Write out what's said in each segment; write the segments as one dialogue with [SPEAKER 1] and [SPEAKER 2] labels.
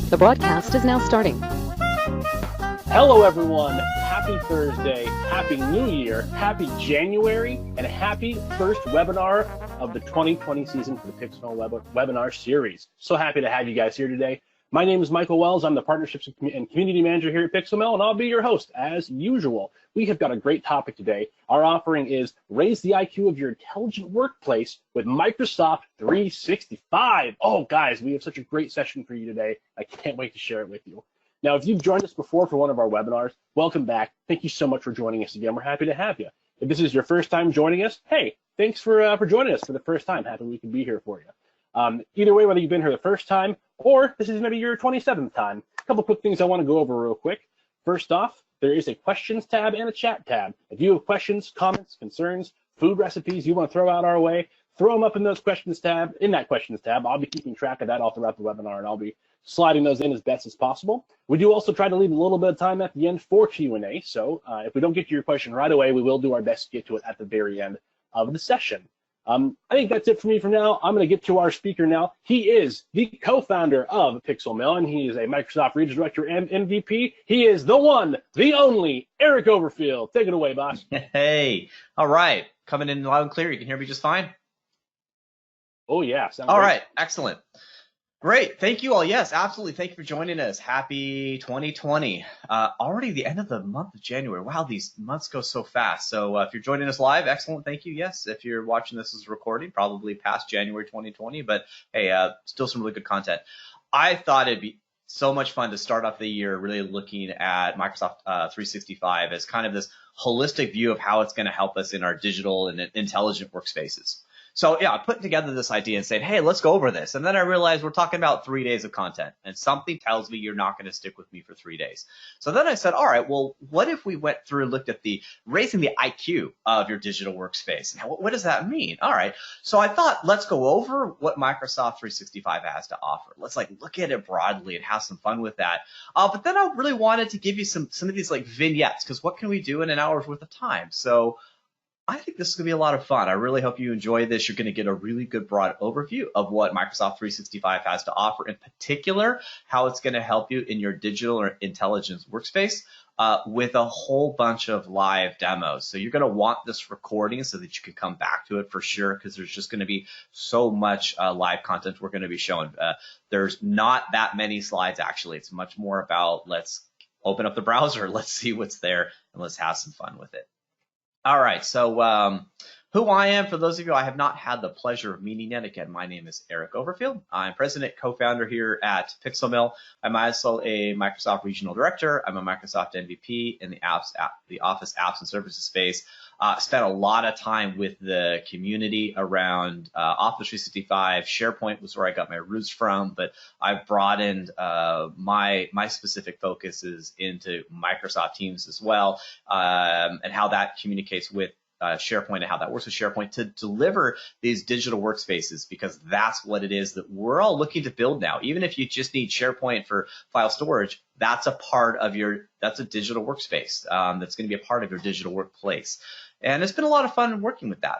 [SPEAKER 1] The broadcast is now starting.
[SPEAKER 2] Hello, everyone. Happy Thursday, Happy New Year, Happy January, and a happy first webinar of the 2020 season for the PixelMill Webinar Series. So happy to have you guys here today. My name is Michael Wells. I'm the Partnerships and Community Manager here at PixelMill, and I'll be your host as usual. We have got a great topic today. Our offering is Raise the IQ of Your Intelligent Workplace with MICROSFT 365. Oh, guys, we have such a great session for you today. I can't wait to share it with you. Now, if you've joined us before for one of our webinars, welcome back. Thank you so much for joining us again. We're happy to have you. If this is your first time joining us, hey, thanks for joining us for the first time. Happy we can be here for you. Either way, whether you've been here the first time or this is maybe your 27th time, a couple quick things I want to go over real quick. First off, there is a questions tab and a chat tab. If you have questions, comments, concerns, food recipes you want to throw out our way, throw them up in those questions tab. In that questions tab, I'll be keeping track of that all throughout the webinar, and I'll be sliding those in as best as possible. We do also try to leave a little bit of time at the end for Q&A, so if we don't get to your question right away, we will do our best to get to it at the very end of the session. I think that's it for me for now. I'm going to get to our speaker now. He is the co-founder of PixelMill, and he is a Microsoft Regional Director and MVP. He is the one, the only, Eric Overfield. Take it away, boss.
[SPEAKER 3] Hey, all right. Coming in loud and clear. You can hear me just fine?
[SPEAKER 2] Oh, yeah.
[SPEAKER 3] All right. Excellent. Great. Thank you all. Yes, absolutely. Thank you for joining us. Happy 2020. Already the end of the month of January. Wow, these months go so fast. So if you're joining us live, excellent. Thank you. Yes, if you're watching this as a recording, probably past January 2020, but hey, still some really good content. I thought it'd be so much fun to start off the year really looking at Microsoft 365 as kind of this holistic view of how it's going to help us in our digital and intelligent workspaces. So yeah, I put together this idea and said, hey, let's go over this. And then I realized we're talking about 3 days of content, and something tells me you're not going to stick with me for 3 days. So then I said, all right, well, what if we went through and looked at the raising the IQ of your digital workspace? Now, what does that mean? All right. So I thought, let's go over what Microsoft 365 has to offer. Let's look at it broadly and have some fun with that. But then I really wanted to give you some of these vignettes, because what can we do in an hour's worth of time? So I think this is going to be a lot of fun. I really hope you enjoy this. You're going to get a really good broad overview of what Microsoft 365 has to offer, in particular, how it's going to help you in your digital or intelligence workspace with a whole bunch of live demos. So you're going to want this recording so that you can come back to it for sure, because there's just going to be so much live content we're going to be showing. There's not that many slides, actually. It's much more about let's open up the browser, let's see what's there, and let's have some fun with it. All right, so who I am, for those of you I have not had the pleasure of meeting yet, again, my name is Eric Overfield. I'm president, co-founder here at PixelMill. I'm also a Microsoft Regional Director. I'm a Microsoft MVP in the Office Apps and Services space. Spent a lot of time with the community around Office 365. SharePoint was where I got my roots from, but I've broadened my specific focuses into Microsoft Teams as well, and how that communicates with SharePoint and how that works with SharePoint to deliver these digital workspaces, because that's what it is that we're all looking to build now. Even if you just need SharePoint for file storage, that's a part of that's a digital workspace that's going to be a part of your digital workplace. And it's been a lot of fun working with that.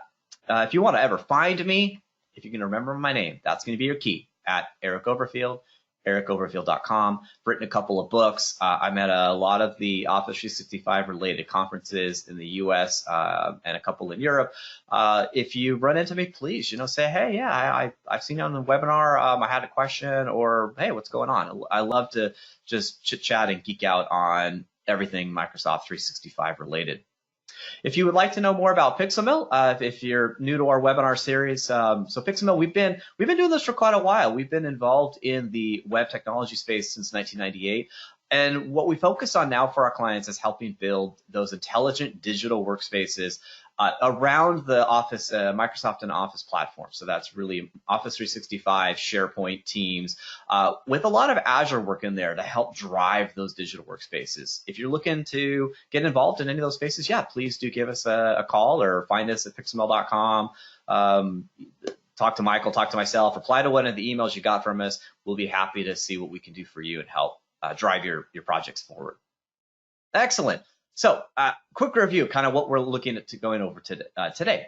[SPEAKER 3] If you want to ever find me, if you can remember my name, that's going to be your key, at Eric Overfield, ericoverfield.com. Written a couple of books. I'm at a lot of the Office 365 related conferences in the US and a couple in Europe. If you run into me, please, say, hey, yeah, I've seen you on the webinar. I had a question, or hey, what's going on? I love to just chit chat and geek out on everything Microsoft 365 related. If you would like to know more about PixelMill, if you're new to our webinar series, so PixelMill, we've been doing this for quite a while. We've been involved in the web technology space since 1998. And what we focus on now for our clients is helping build those intelligent digital workspaces around the Office, Microsoft and Office platform. So that's really Office 365, SharePoint, Teams, with a lot of Azure work in there to help drive those digital workspaces. If you're looking to get involved in any of those spaces, yeah, please do give us a call or find us at pixelmill.com. Talk to Michael, talk to myself, reply to one of the emails you got from us. We'll be happy to see what we can do for you and help drive your projects forward. Excellent. So quick review, kind of what we're looking at going over today.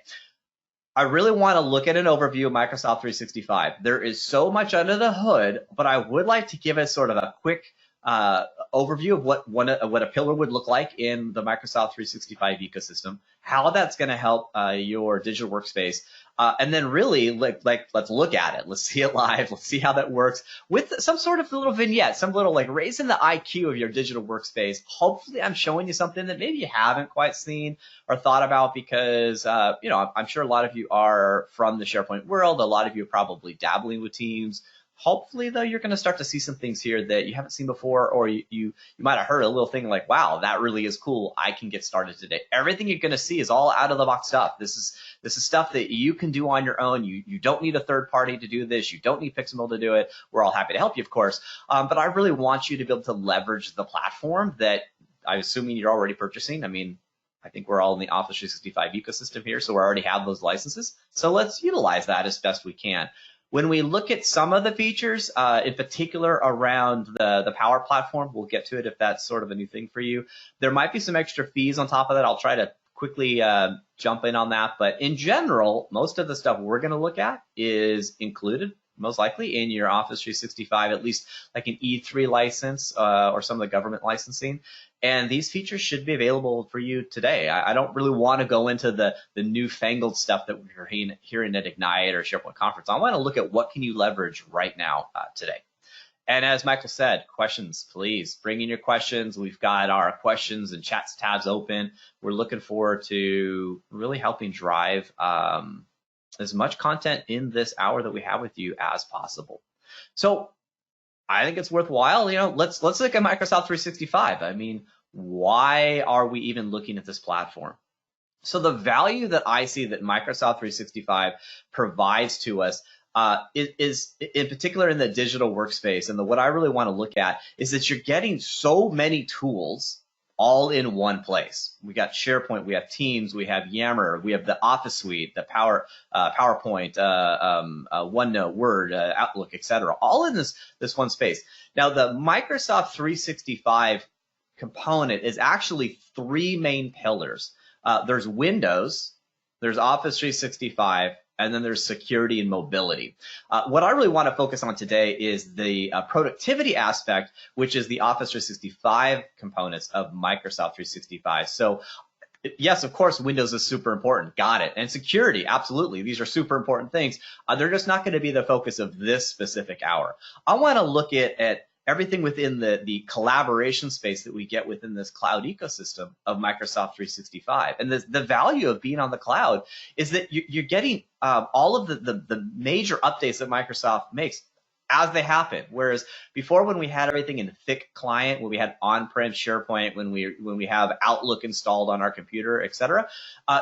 [SPEAKER 3] I really want to look at an overview of Microsoft 365. There is so much under the hood, but I would like to give us sort of a quick overview of what a pillar would look like in the Microsoft 365 ecosystem, how that's going to help your digital workspace, and then really let's look at it. Let's see it live. Let's see how that works with some sort of little vignette, some little like raising the IQ of your digital workspace. Hopefully, I'm showing you something that maybe you haven't quite seen or thought about because I'm sure a lot of you are from the SharePoint world. A lot of you are probably dabbling with Teams. Hopefully, though, you're going to start to see some things here that you haven't seen before, or you might have heard a little thing like, wow, that really is cool. I can get started today. Everything you're going to see is all out of the box stuff. This is stuff that you can do on your own. You don't need a third party to do this. You don't need PixelMill to do it. We're all happy to help you, of course. But I really want you to be able to leverage the platform that I'm assuming you're already purchasing. I mean, I think we're all in the Office 365 ecosystem here, so we already have those licenses. So let's utilize that as best we can. When we look at some of the features, in particular around the Power Platform, we'll get to it if that's sort of a new thing for you. There might be some extra fees on top of that. I'll try to quickly jump in on that. But in general, most of the stuff we're going to look at is included, most likely, in your Office 365, at least like an E3 license or some of the government licensing. And these features should be available for you today. I don't really want to go into the newfangled stuff that we're hearing at Ignite or SharePoint Conference. I want to look at what can you leverage right now today. And as Michael said, questions, please bring in your questions. We've got our questions and chats tabs open. We're looking forward to really helping drive as much content in this hour that we have with you as possible. So I think it's worthwhile. Let's look at Microsoft 365. I mean, why are we even looking at this platform? So the value that I see that Microsoft 365 provides to us is in particular in the digital workspace. And what I really want to look at is that you're getting so many tools all in one place. We got SharePoint, we have Teams, we have Yammer, we have the Office Suite, the PowerPoint, OneNote, Word, Outlook, etc. All in this one space. Now, the Microsoft 365 component is actually three main pillars. There's Windows, there's Office 365, and then there's security and mobility. What I really want to focus on today is the productivity aspect, which is the Office 365 components of Microsoft 365. So yes, of course, Windows is super important. Got it. And security, absolutely. These are super important things. They're just not going to be the focus of this specific hour. I want to look at everything within the collaboration space that we get within this cloud ecosystem of Microsoft 365. And the value of being on the cloud is that you're getting all of the major updates that Microsoft makes as they happen. Whereas before, when we had everything in thick client, when we had on-prem SharePoint, when we have Outlook installed on our computer, etc.,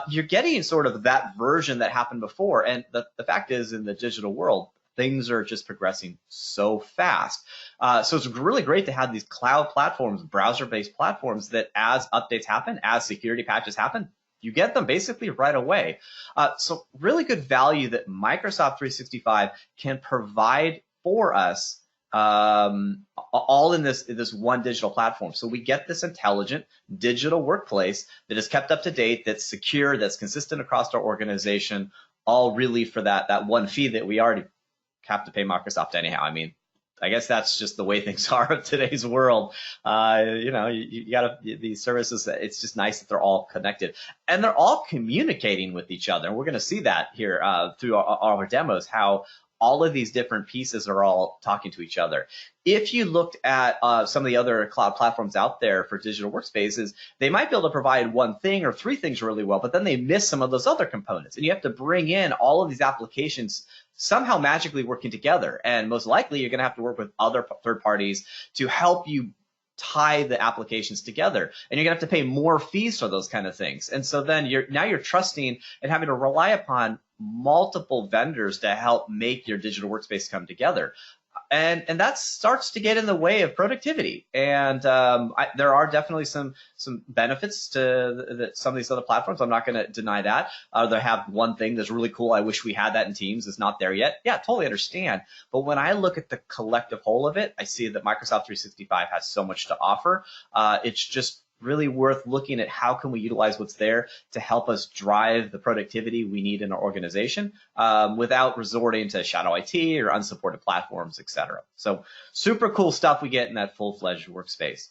[SPEAKER 3] you're getting sort of that version that happened before. And the fact is, in the digital world, things are just progressing so fast. So it's really great to have these cloud platforms, browser-based platforms that as updates happen, as security patches happen, you get them basically right away. So really good value that Microsoft 365 can provide for us all in this one digital platform. So we get this intelligent digital workplace that is kept up to date, that's secure, that's consistent across our organization, all really for that one fee that we already have to pay Microsoft anyhow. I mean, I guess that's just the way things are in today's world. You got these services. It's just nice that they're all connected and they're all communicating with each other. And we're going to see that here through our demos, how all of these different pieces are all talking to each other. If you looked at some of the other cloud platforms out there for digital workspaces, they might be able to provide one thing or three things really well, but then they miss some of those other components. And you have to bring in all of these applications somehow magically working together. And most likely you're going to have to work with other third parties to help you tie the applications together. And you're going to have to pay more fees for those kind of things. And so then you're trusting and having to rely upon multiple vendors to help make your digital workspace come together. And that starts to get in the way of productivity. And there are definitely some benefits to some of these other platforms. I'm not going to deny that. They have one thing that's really cool. I wish we had that in Teams. It's not there yet. Yeah, totally understand. But when I look at the collective whole of it, I see that Microsoft 365 has so much to offer. It's just really worth looking at how can we utilize what's there to help us drive the productivity we need in our organization without resorting to shadow IT or unsupported platforms, etc. So super cool stuff we get in that full-fledged workspace.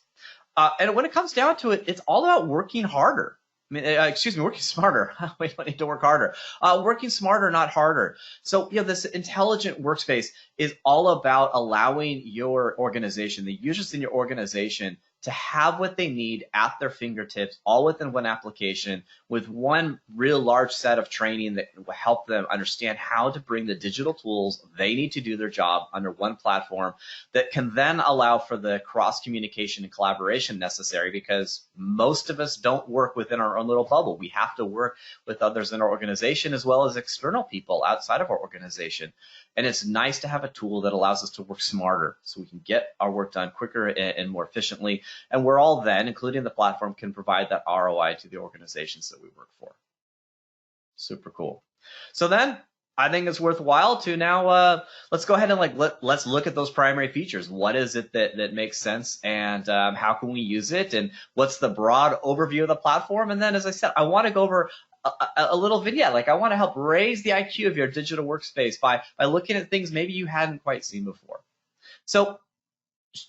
[SPEAKER 3] And when it comes down to it, it's all about working harder. I mean, working smarter. We don't need to work harder. Working smarter, not harder. So, this intelligent workspace is all about allowing your organization, the users in your organization, to have what they need at their fingertips, all within one application, with one real large set of training that will help them understand how to bring the digital tools they need to do their job under one platform that can then allow for the cross communication and collaboration necessary, because most of us don't work within our own little bubble. We have to work with others in our organization as well as external people outside of our organization. And it's nice to have a tool that allows us to work smarter so we can get our work done quicker and more efficiently. And we're all then, including the platform, can provide that ROI to the organizations that we work for. Super cool. So then I think it's worthwhile to now, let's go ahead and let's look at those primary features. What is it that makes sense, and how can we use it, and what's the broad overview of the platform? And then, as I said, I want to go over a little vignette. Like, I want to help raise the IQ of your digital workspace by looking at things maybe you hadn't quite seen before. So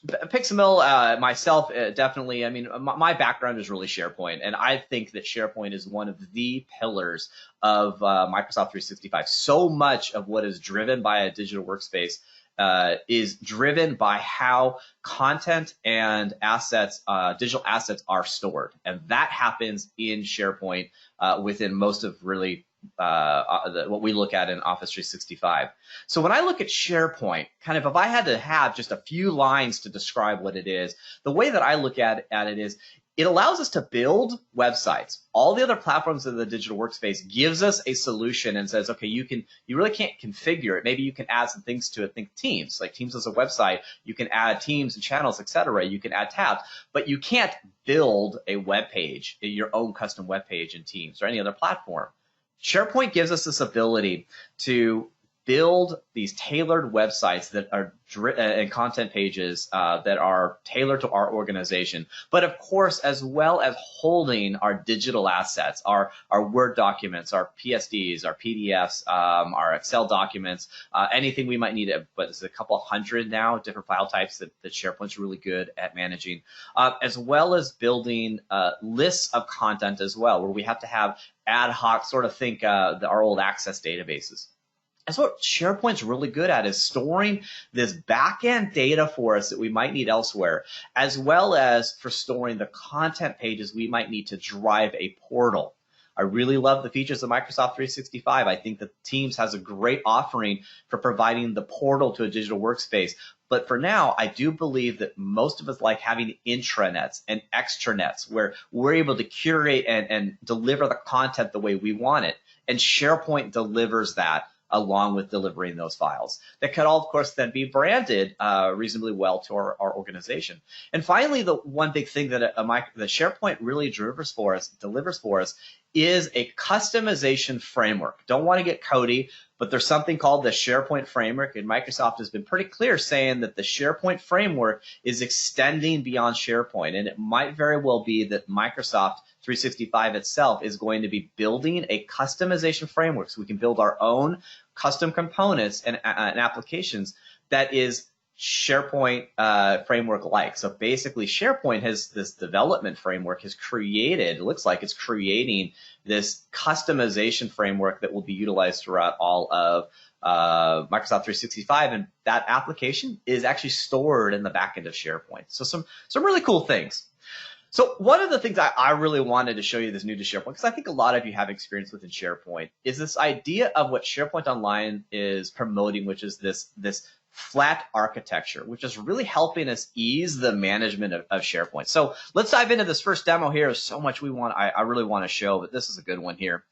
[SPEAKER 3] PixelMill, myself, definitely, I mean, my background is really SharePoint, and I think that SharePoint is one of the pillars of Microsoft 365. So much of what is driven by a digital workspace is driven by how content and assets, digital assets, are stored. And that happens in SharePoint within most of really what we look at in Office 365. So when I look at SharePoint, kind of if I had to have just a few lines to describe what it is, the way that I look at it is, it allows us to build websites. All the other platforms of the digital workspace gives us a solution and says, okay, you really can't configure it. Maybe you can add some things to it. Think Teams. Like Teams is a website. You can add teams and channels, etc. You can add tabs, but you can't build a web page, your own custom web page in Teams or any other platform. SharePoint gives us this ability to build these tailored websites that are and content pages that are tailored to our organization, but of course, as well as holding our digital assets, our Word documents, our PSDs, our PDFs, our Excel documents, anything we might need, but it's a couple hundred now, different file types that SharePoint's really good at managing, as well as building lists of content as well, where we have to have ad hoc, sort of think our old Access databases. That's what SharePoint's really good at, is storing this back-end data for us that we might need elsewhere, as well as for storing the content pages we might need to drive a portal. I really love the features of Microsoft 365. I think that Teams has a great offering for providing the portal to a digital workspace. But for now, I do believe that most of us like having intranets and extranets, where we're able to curate and deliver the content the way we want it. And SharePoint delivers that, along with delivering those files that can all, of course, then be branded reasonably well to our organization. And finally, the one big thing that the SharePoint really delivers for us is a customization framework. Don't want to get codey, but there's something called the SharePoint framework, and Microsoft has been pretty clear saying that the SharePoint framework is extending beyond SharePoint, and it might very well be that Microsoft 365 itself is going to be building a customization framework so we can build our own custom components and applications that is SharePoint framework-like. So basically, SharePoint has this development framework, has created, it looks like it's creating this customization framework that will be utilized throughout all of Microsoft 365, and that application is actually stored in the back end of SharePoint. So some really cool things. So one of the things I really wanted to show you that's new to SharePoint, because I think a lot of you have experience within SharePoint, is this idea of what SharePoint Online is promoting, which is this flat architecture, which is really helping us ease the management of SharePoint. So let's dive into this first demo here. There's so much I really want to show, but this is a good one here.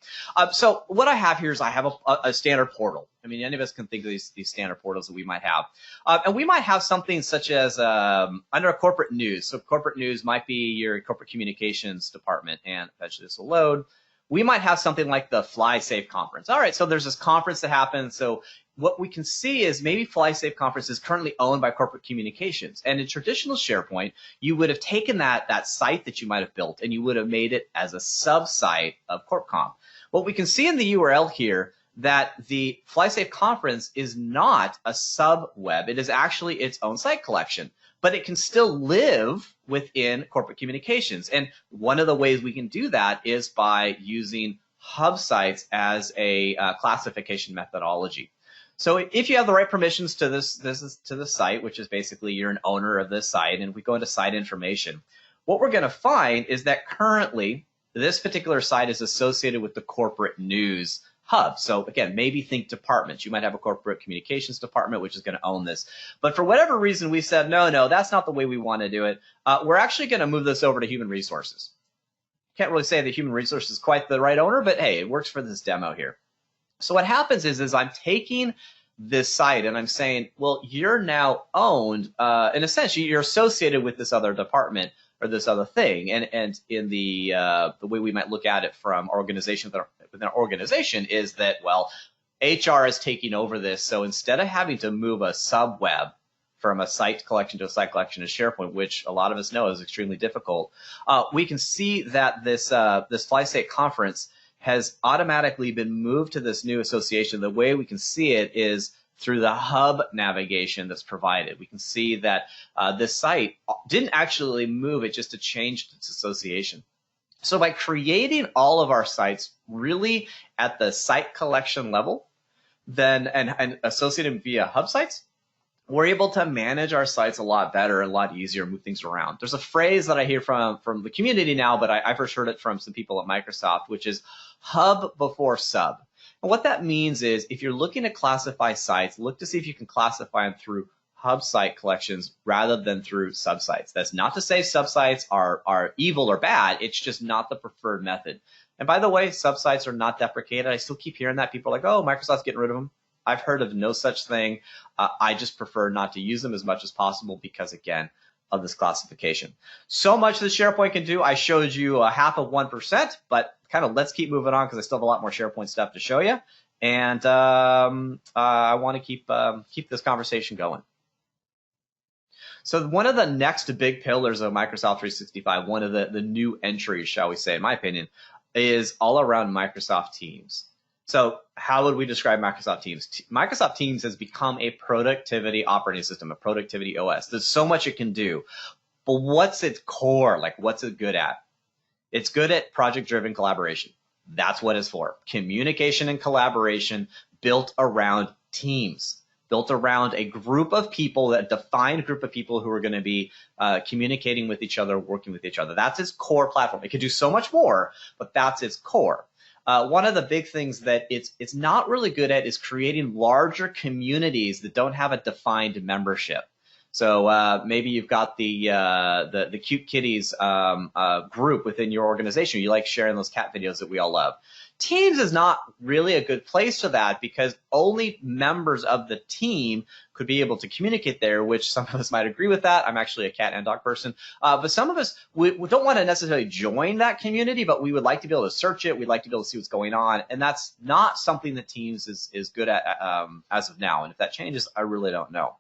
[SPEAKER 3] So what I have here is I have a standard portal. I mean, any of us can think of these standard portals that we might have. And we might have something such as under corporate news. So corporate news might be your corporate communications department, and eventually this will load. we might have something like the Fly Safe conference. All right, so there's this conference that happens. So what we can see is maybe Fly Safe conference is currently owned by corporate communications. And in traditional SharePoint, you would have taken that site that you might have built and you would have made it as a sub-site of CorpCom. What we can see in the URL here, that the Fly Safe conference is not a sub-web. It is actually its own site collection, but it can still live within corporate communications. And one of the ways we can do that is by using hub sites as a classification methodology. So if you have the right permissions to the site, which is basically you're an owner of this site, and we go into site information, what we're going to find is that currently this particular site is associated with the corporate news hub. So again, maybe think departments. You might have a corporate communications department, which is going to own this. But for whatever reason, we said, no, that's not the way we want to do it. We're actually going to move this over to human resources. Can't really say that human resources is quite the right owner, but hey, it works for this demo here. So what happens is I'm taking this site and I'm saying, well, you're now owned, in a sense, you're associated with this other department or this other thing. And in the way we might look at it from organizations that are within our organization is that, well, HR is taking over this. So instead of having to move a sub-web from a site collection to a site collection in SharePoint, which a lot of us know is extremely difficult, we can see that this FlyState conference has automatically been moved to this new association. The way we can see it is through the hub navigation that's provided. We can see that this site didn't actually move, it just changed its association. So by creating all of our sites really at the site collection level, then and associated via hub sites, we're able to manage our sites a lot better, a lot easier, move things around. There's a phrase that I hear from the community now, but I first heard it from some people at Microsoft, which is hub before sub. And what that means is if you're looking to classify sites, look to see if you can classify them through hub site collections rather than through subsites. That's not to say subsites are evil or bad. It's just not the preferred method. And by the way, subsites are not deprecated. I still keep hearing that. People are like, oh, Microsoft's getting rid of them. I've heard of no such thing. I just prefer not to use them as much as possible because, again, of this classification. So much that SharePoint can do. I showed you a 0.5%, but kind of let's keep moving on because I still have a lot more SharePoint stuff to show you. And I want to keep this conversation going. So one of the next big pillars of Microsoft 365, one of the new entries, shall we say, in my opinion, is all around Microsoft Teams. So how would we describe Microsoft Teams? Microsoft Teams has become a productivity operating system, a productivity OS. There's so much it can do. But what's its core? Like, what's it good at? It's good at project-driven collaboration. That's what it's for. Communication and collaboration built around teams, built around a group of people, a defined group of people who are going to be communicating with each other, working with each other. That's its core platform. It can do so much more, but that's its core. One of the big things that it's not really good at is creating larger communities that don't have a defined membership. So maybe you've got the cute kitties group within your organization. You like sharing those cat videos that we all love. Teams is not really a good place for that because only members of the team could be able to communicate there, which some of us might agree with that. I'm actually a cat and dog person. But some of us, we don't want to necessarily join that community, but we would like to be able to search it. We'd like to be able to see what's going on. And that's not something that Teams is good at as of now. And if that changes, I really don't know.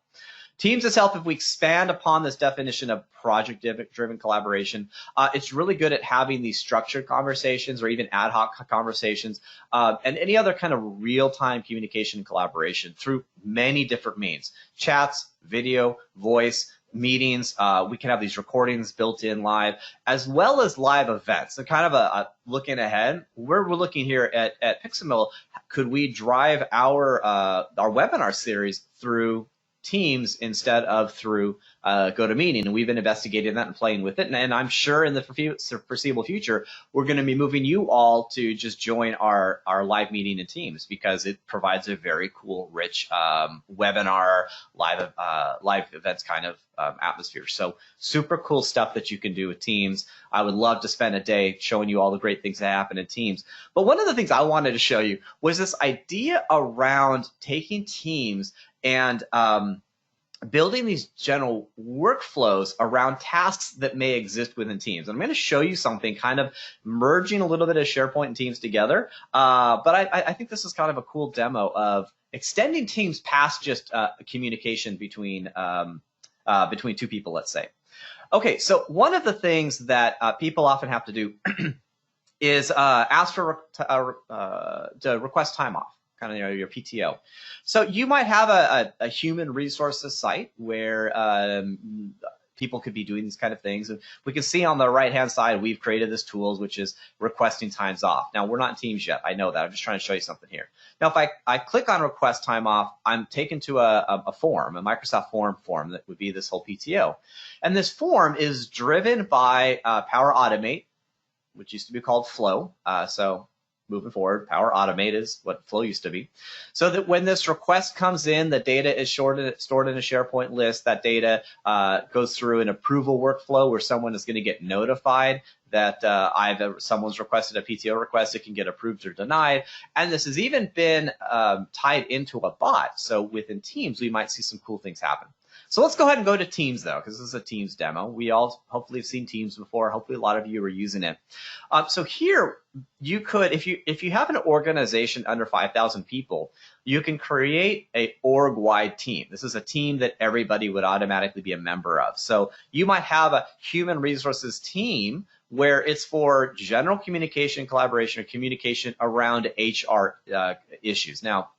[SPEAKER 3] Teams has helped if we expand upon this definition of project-driven collaboration. It's really good at having these structured conversations or even ad hoc conversations and any other kind of real-time communication and collaboration through many different means. Chats, video, voice, meetings. We can have these recordings built in live, as well as live events. So kind of a looking ahead, we're looking here at PixelMill. Could we drive our webinar series through Teams instead of through GoToMeeting? And we've been investigating that and playing with it. And I'm sure in the foreseeable future, we're going to be moving you all to just join our live meeting in Teams because it provides a very cool, rich webinar, live events kind of atmosphere. So super cool stuff that you can do with Teams. I would love to spend a day showing you all the great things that happen in Teams. But one of the things I wanted to show you was this idea around taking Teams and building these general workflows around tasks that may exist within Teams. And I'm going to show you something kind of merging a little bit of SharePoint and Teams together. But I think this is kind of a cool demo of extending Teams past just communication between two people, let's say. Okay, so one of the things that people often have to do is ask for to request time off, kind of your PTO. So you might have a human resources site where people could be doing these kind of things. And we can see on the right-hand side, we've created this tool, which is requesting times off. Now, we're not in Teams yet. I know that. I'm just trying to show you something here. Now, if I click on request time off, I'm taken to a form, a Microsoft form that would be this whole PTO. And this form is driven by Power Automate, which used to be called Flow. So moving forward, Power Automate is what Flow used to be. So that when this request comes in, the data is stored in a SharePoint list. That data goes through an approval workflow where someone is going to get notified that someone's requested a PTO request. It can get approved or denied. And this has even been tied into a bot. So within Teams, we might see some cool things happen. So let's go ahead and go to Teams, though, because this is a Teams demo. We all hopefully have seen Teams before. Hopefully a lot of you are using it. So here you could, if you have an organization under 5,000 people, you can create a org-wide team. This is a team that everybody would automatically be a member of. So you might have a human resources team where it's for general communication, collaboration, or communication around HR issues. Now,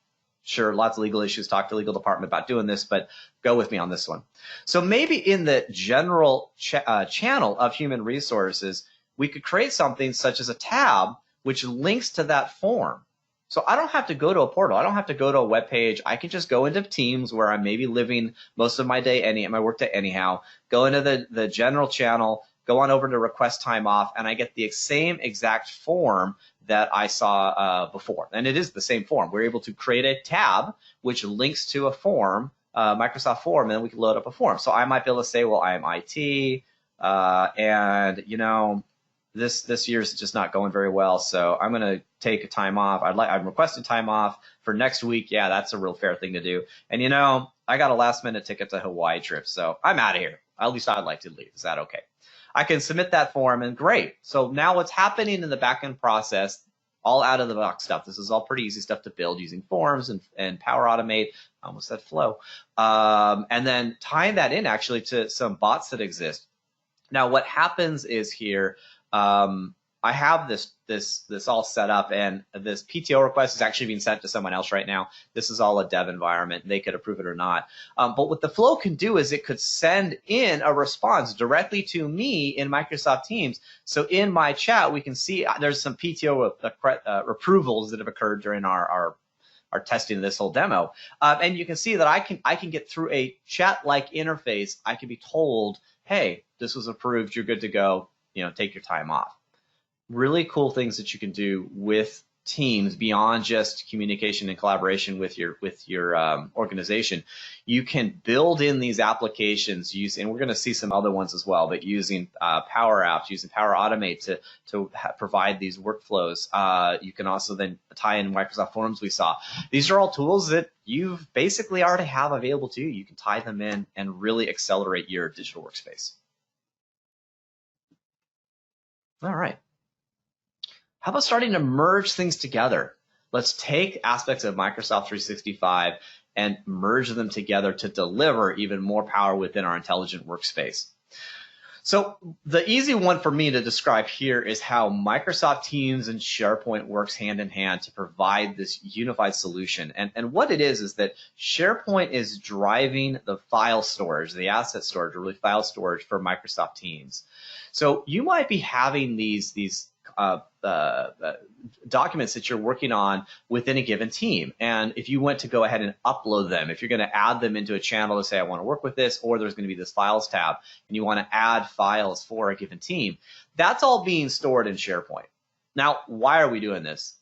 [SPEAKER 3] sure, lots of legal issues. Talk to the legal department about doing this, but go with me on this one. So maybe in the general channel of human resources, we could create something such as a tab which links to that form. So I don't have to go to a portal. I don't have to go to a web page. I can just go into Teams where I'm maybe living most of my day, my work day anyhow, go into the general channel, go on over to request time off, and I get the same exact form that I saw before. And it is the same form. We're able to create a tab which links to a form, Microsoft form, and then we can load up a form. So I might be able to say, well, I am IT, and you know, this year's just not going very well, so I'm going to take a time off. I'm requesting time off for next week. Yeah, that's a real fair thing to do. And you know, I got a last-minute ticket to Hawaii trip, so I'm out of here. At least I'd like to leave. Is that okay? I can submit that form, and great. So now what's happening in the backend process, all out of the box stuff. This is all pretty easy stuff to build using forms and Power Automate. I almost said Flow. And then tying that in actually to some bots that exist. Now what happens is here, I have this all set up, and this PTO request is actually being sent to someone else right now. This is all a dev environment. They could approve it or not. But what the Flow can do is it could send in a response directly to me in Microsoft Teams. So in my chat, we can see there's some PTO approvals that have occurred during our testing of this whole demo. And you can see that I can get through a chat-like interface. I can be told, hey, this was approved. You're good to go. You know, take your time off. Really cool things that you can do with Teams beyond just communication and collaboration with your organization. You can build in these applications and we're going to see some other ones as well, but using Power Apps, using Power Automate to provide these workflows. You can also then tie in Microsoft Forms we saw. These are all tools that you basically already have available to you. You can tie them in and really accelerate your digital workspace. All right. How about starting to merge things together? Let's take aspects of Microsoft 365 and merge them together to deliver even more power within our intelligent workspace. So the easy one for me to describe here is how Microsoft Teams and SharePoint works hand in hand to provide this unified solution. And what it is that SharePoint is driving the file storage, the asset storage, or really file storage for Microsoft Teams. So you might be having these documents that you're working on within a given team. And if you went to go ahead and upload them, if you're going to add them into a channel to say, I want to work with this, or there's going to be this files tab, and you want to add files for a given team, that's all being stored in SharePoint. Now, why are we doing this?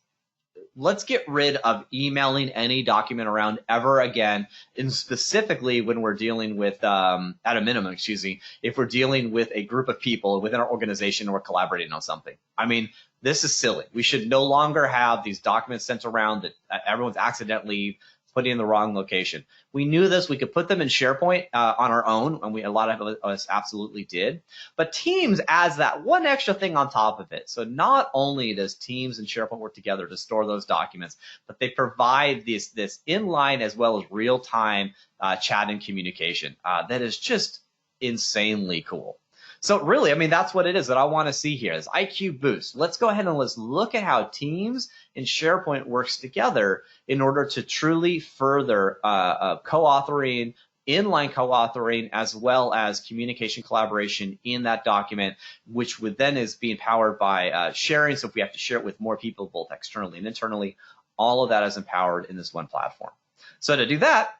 [SPEAKER 3] Let's get rid of emailing any document around ever again, and specifically when we're dealing with, at a minimum, excuse me, if we're dealing with a group of people within our organization or collaborating on something. I mean, this is silly. We should no longer have these documents sent around that everyone's accidentally putting in the wrong location. We knew this. We could put them in SharePoint on our own, and a lot of us absolutely did. But Teams adds that one extra thing on top of it. So not only does Teams and SharePoint work together to store those documents, but they provide this inline as well as real-time chat and communication. That is just insanely cool. So really, I mean, that's what it is that I want to see here is IQ boost. Let's go ahead and let's look at how Teams and SharePoint works together in order to truly further co-authoring, inline co-authoring, as well as communication collaboration in that document, which would then is being powered by sharing. So if we have to share it with more people, both externally and internally, all of that is empowered in this one platform. So to do that,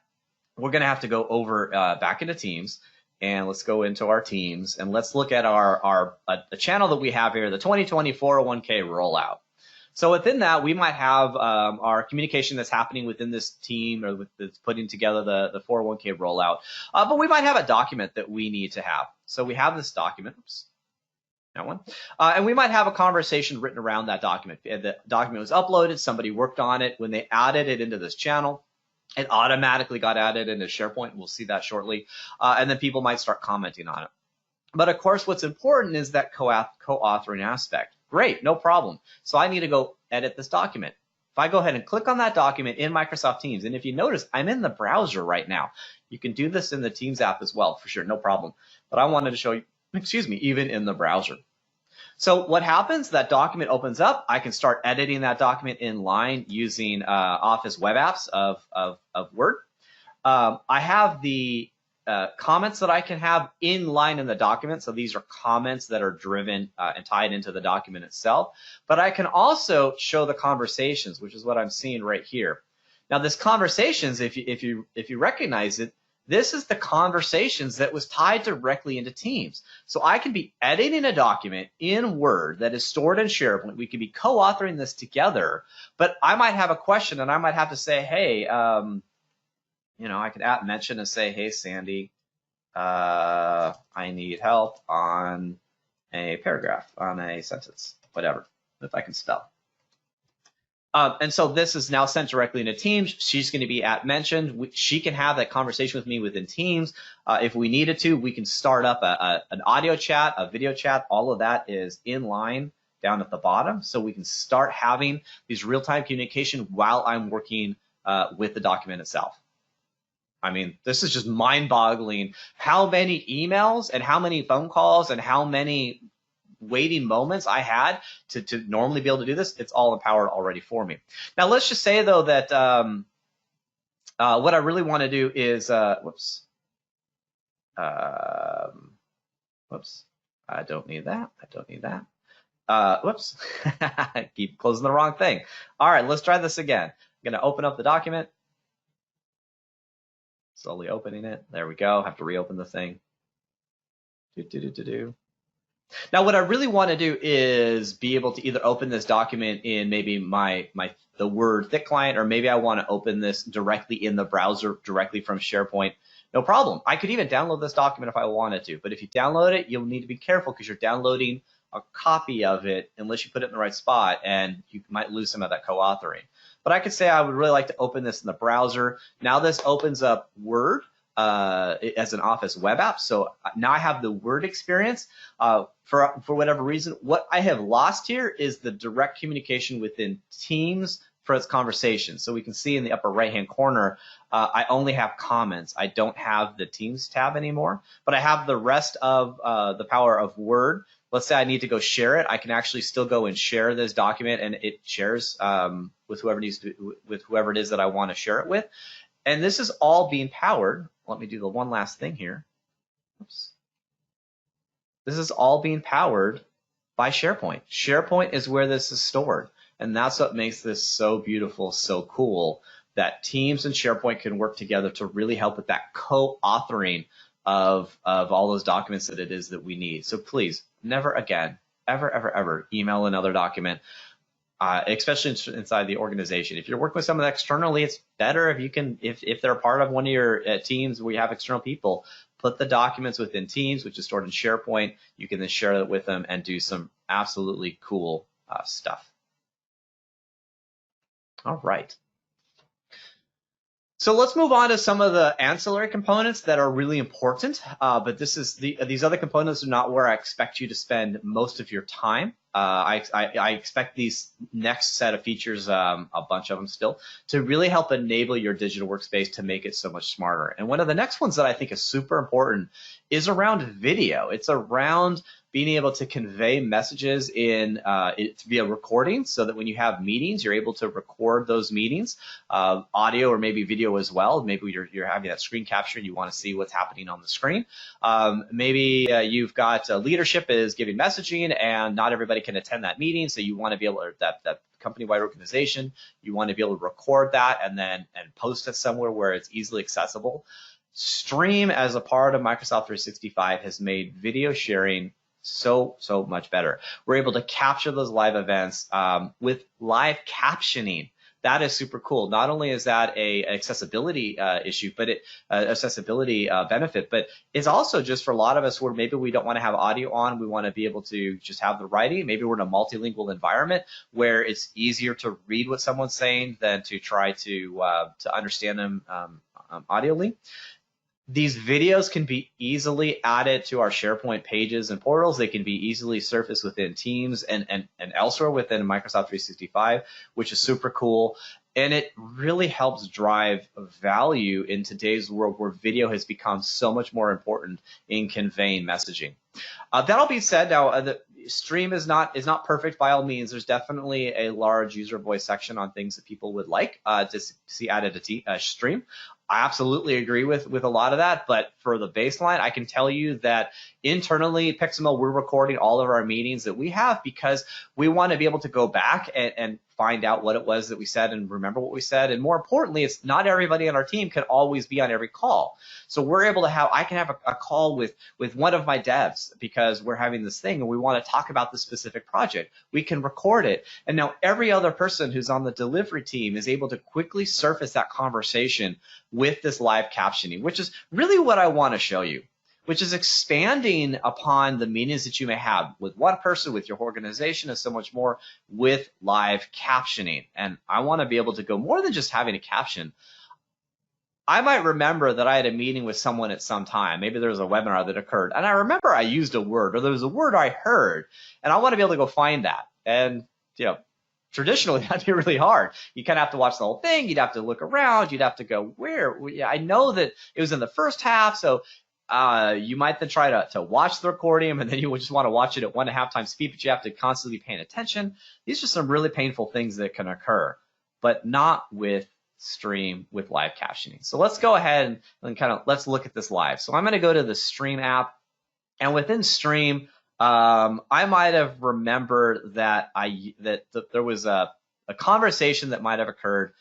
[SPEAKER 3] we're going to have to go over back into Teams. And let's go into our Teams and let's look at the channel that we have here, the 2020 401k rollout. So within that, we might have our communication that's happening within this team or that's putting together the 401k rollout. But we might have a document that we need to have. So we have this document. Oops, that one. And we might have a conversation written around that document. The document was uploaded. Somebody worked on it. When they added it into this channel, it automatically got added into SharePoint. We'll see that shortly. And then people might start commenting on it. But of course, what's important is that co-authoring aspect. Great, no problem. So I need to go edit this document. If I go ahead and click on that document in Microsoft Teams, and if you notice, I'm in the browser right now. You can do this in the Teams app as well, for sure, no problem. But I wanted to show you, even in the browser. So what happens, that document opens up. I can start editing that document in line using Office web apps of Word. I have the comments that I can have in line in the document. So these are comments that are driven and tied into the document itself. But I can also show the conversations, which is what I'm seeing right here. Now this conversations, if you recognize it, this is the conversations that was tied directly into Teams. So I can be editing a document in Word that is stored in SharePoint. We could be co-authoring this together, but I might have a question and I might have to say, hey, I could mention and say, hey, Sandy, I need help on a paragraph, on a sentence, whatever, if I can spell. And so this is now sent directly into Teams. She's going to be mentioned. She can have that conversation with me within Teams. If we needed to, we can start up an audio chat, a video chat. All of that is in line down at the bottom. So we can start having these real-time communication while I'm working with the document itself. I mean, this is just mind-boggling how many emails and how many phone calls and how many waiting moments I had to normally be able to do this. It's all empowered already for me. Now, let's just say, though, that what I really want to do is, whoops, I don't need that. I don't need that. Whoops, I keep closing the wrong thing. All right, let's try this again. I'm going to open up the document. Slowly opening it. There we go. Have to reopen the thing. Now, what I really want to do is be able to either open this document in maybe the Word Thick client, or maybe I want to open this directly in the browser, directly from SharePoint. No problem. I could even download this document if I wanted to, but if you download it, you'll need to be careful because you're downloading a copy of it unless you put it in the right spot, and you might lose some of that co-authoring. But I could say I would really like to open this in the browser. Now this opens up Word as an Office web app. So now I have the Word experience. For whatever reason, what I have lost here is the direct communication within Teams for its conversation. So we can see in the upper right-hand corner, I only have comments. I don't have the Teams tab anymore, but I have the rest of the power of Word. Let's say I need to go share it. I can actually still go and share this document, and it shares with whoever it is that I want to share it with. And this is all being powered. Let me do the one last thing here. Oops. This is all being powered by SharePoint. SharePoint is where this is stored. And that's what makes this so beautiful, so cool, that Teams and SharePoint can work together to really help with that co-authoring of all those documents that it is that we need. So please, never again, ever email another document, especially inside the organization. If you're working with someone externally, it's better if you can, if they're part of one of your teams where you have external people, put the documents within Teams, which is stored in SharePoint. You can then share it with them and do some absolutely cool stuff. All right. So let's move on to some of the ancillary components that are really important. But these other components are not where I expect you to spend most of your time. I expect these next set of features, a bunch of them still, to really help enable your digital workspace to make it so much smarter. And one of the next ones that I think is super important is around video. It's around being able to convey messages via recording, so that when you have meetings, you're able to record those meetings, audio or maybe video as well. Maybe you're having that screen capture and you want to see what's happening on the screen. Maybe you've got leadership is giving messaging and not everybody can attend that meeting, so you want to be able to, that company-wide organization, you want to be able to record that and post it somewhere where it's easily accessible. Stream, as a part of Microsoft 365, has made video sharing so much better. We're able to capture those live events with live captioning. That is super cool. Not only is that a accessibility issue, but accessibility benefit, but it's also just for a lot of us where maybe we don't want to have audio on, we want to be able to just have the writing. Maybe we're in a multilingual environment where it's easier to read what someone's saying than to try to understand them audibly. These videos can be easily added to our SharePoint pages and portals. They can be easily surfaced within Teams and elsewhere within Microsoft 365, which is super cool. And it really helps drive value in today's world where video has become so much more important in conveying messaging. That all being said, now the Stream is not perfect by all means. There's definitely a large user voice section on things that people would like to see added to Stream. I absolutely agree with a lot of that, but for the baseline, I can tell you that internally, PixelMill, we're recording all of our meetings that we have because we want to be able to go back and find out what it was that we said and remember what we said. And more importantly, it's not everybody on our team can always be on every call. So we're able to I can have a call with one of my devs because we're having this thing and we want to talk about this specific project. We can record it. And now every other person who's on the delivery team is able to quickly surface that conversation with this live captioning, which is really what I want to show you, which is expanding upon the meetings that you may have with one person, with your organization, and so much more with live captioning. And I want to be able to go more than just having a caption. I might remember that I had a meeting with someone at some time. Maybe there was a webinar that occurred, and I remember I used a word, or there was a word I heard, and I want to be able to go find that. And traditionally, that'd be really hard. You kind of have to watch the whole thing. You'd have to look around. You'd have to go, where? I know that it was in the first half, so you might then try to watch the recording, and then you would just want to watch it at 1.5 times speed, but you have to constantly be paying attention. These are some really painful things that can occur, but not with Stream with live captioning. So let's go ahead and let's look at this live. So I'm going to go to the Stream app, and within Stream, I might have remembered that there was a conversation that might have occurred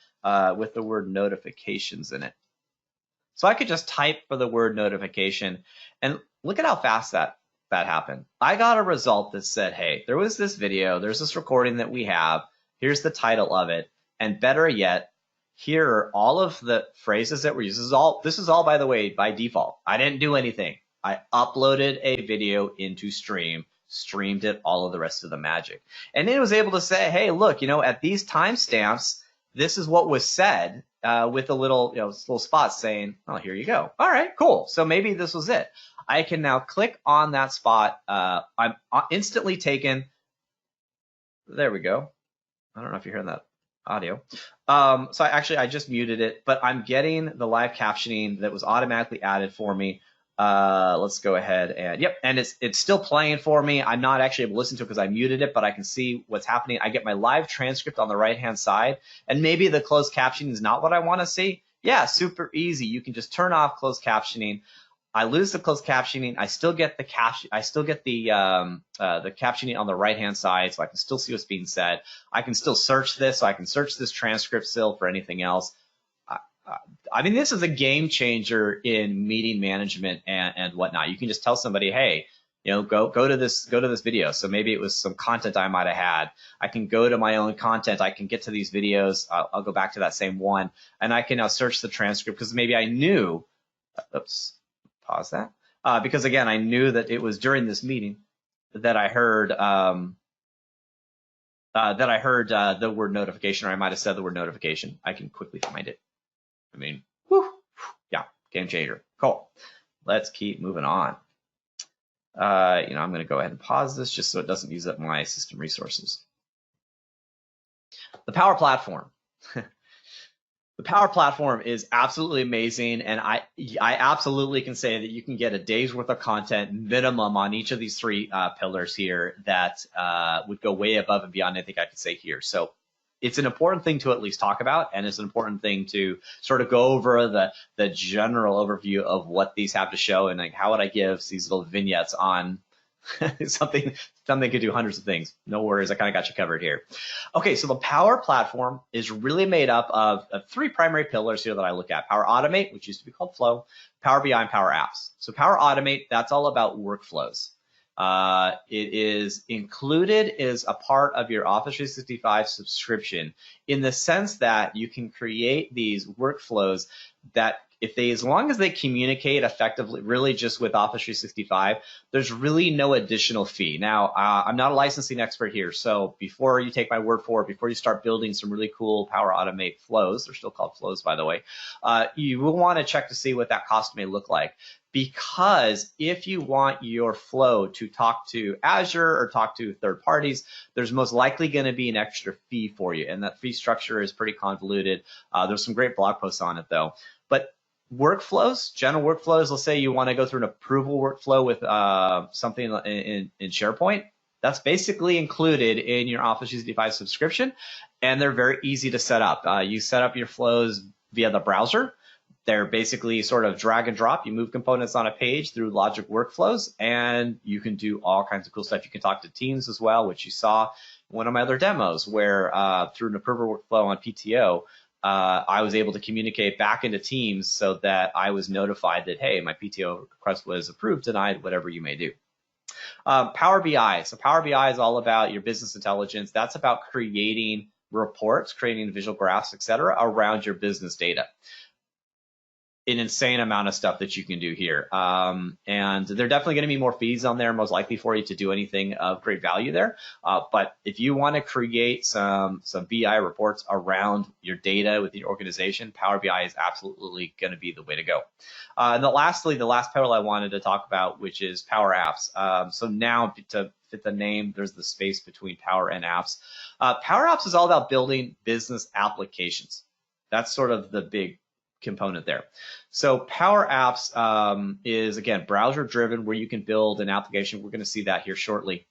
[SPEAKER 3] with the word notifications in it. So I could just type for the word notification, and look at how fast that happened. I got a result that said, hey, there was this video, there's this recording that we have, here's the title of it, and better yet, here are all of the phrases that were used. This is all, by the way, by default. I didn't do anything. I uploaded a video into Stream, streamed it, all of the rest of the magic. And it was able to say, hey, look, at these timestamps, this is what was said with a little spot saying, oh, here you go. All right, cool. So maybe this was it. I can now click on that spot. I'm instantly taken. There we go. I don't know if you're hearing that audio. So I just muted it, but I'm getting the live captioning that was automatically added for me. Let's go ahead and and it's still playing for me. I'm not actually able to listen to it because I muted it, but I can see what's happening. I get my live transcript on the right hand side, and maybe the closed captioning is not what I want to see. Yeah, super easy. You can just turn off closed captioning. I lose the closed captioning. I still get the captioning on the right hand side, so I can still see what's being said. I can still search this, so I can search this transcript still for anything else. I mean, this is a game changer in meeting management and whatnot. You can just tell somebody, hey, go to this video. So maybe it was some content I might have had. I can go to my own content. I can get to these videos. I'll go back to that same one, and I can now search the transcript because maybe I knew. Oops. Pause that. Because again, I knew that it was during this meeting that I heard the word notification, or I might have said the word notification. I can quickly find it. I mean, whew, yeah, game changer. Cool. Let's keep moving on. I'm going to go ahead and pause this just so it doesn't use up my system resources. The Power Platform. The Power Platform is absolutely amazing, and I absolutely can say that you can get a day's worth of content minimum on each of these three pillars here that would go way above and beyond anything I could say here. So it's an important thing to at least talk about, and it's an important thing to sort of go over the general overview of what these have to show, and like how would I give these little vignettes on something could do hundreds of things. No worries, I kind of got you covered here. Okay, so the Power Platform is really made up of three primary pillars here that I look at. Power Automate, which used to be called Flow, Power BI, and Power Apps. So Power Automate, that's all about workflows. It is included as a part of your Office 365 subscription in the sense that you can create these workflows that as long as they communicate effectively, really just with Office 365, there's really no additional fee. Now, I'm not a licensing expert here, so before you take my word for it, before you start building some really cool Power Automate flows, they're still called flows, by the way, you will want to check to see what that cost may look like. Because if you want your flow to talk to Azure or talk to third parties, there's most likely going to be an extra fee for you, and that fee structure is pretty convoluted. There's some great blog posts on it, though. But workflows, general workflows, let's say you want to go through an approval workflow with something in SharePoint, that's basically included in your Office 365 subscription, and they're very easy to set up. You set up your flows via the browser. They're basically sort of drag and drop. You move components on a page through logic workflows, and you can do all kinds of cool stuff. You can talk to teams as well, which you saw in one of my other demos where through an approval workflow on PTO, I was able to communicate back into Teams so that I was notified that, hey, my PTO request was approved, denied, whatever you may do. Power BI. So Power BI is all about your business intelligence. That's about creating reports, creating visual graphs, et cetera, around your business data. An insane amount of stuff that you can do here. And there are definitely going to be more fees on there, most likely for you to do anything of great value there. But if you want to create some BI reports around your data with your organization, Power BI is absolutely going to be the way to go. And lastly, the last pillar I wanted to talk about, which is Power Apps. So now to fit the name, there's the space between Power and Apps. Power Apps is all about building business applications. That's sort of the big component there. So Power Apps is, again, browser driven, where you can build an application. We're going to see that here shortly.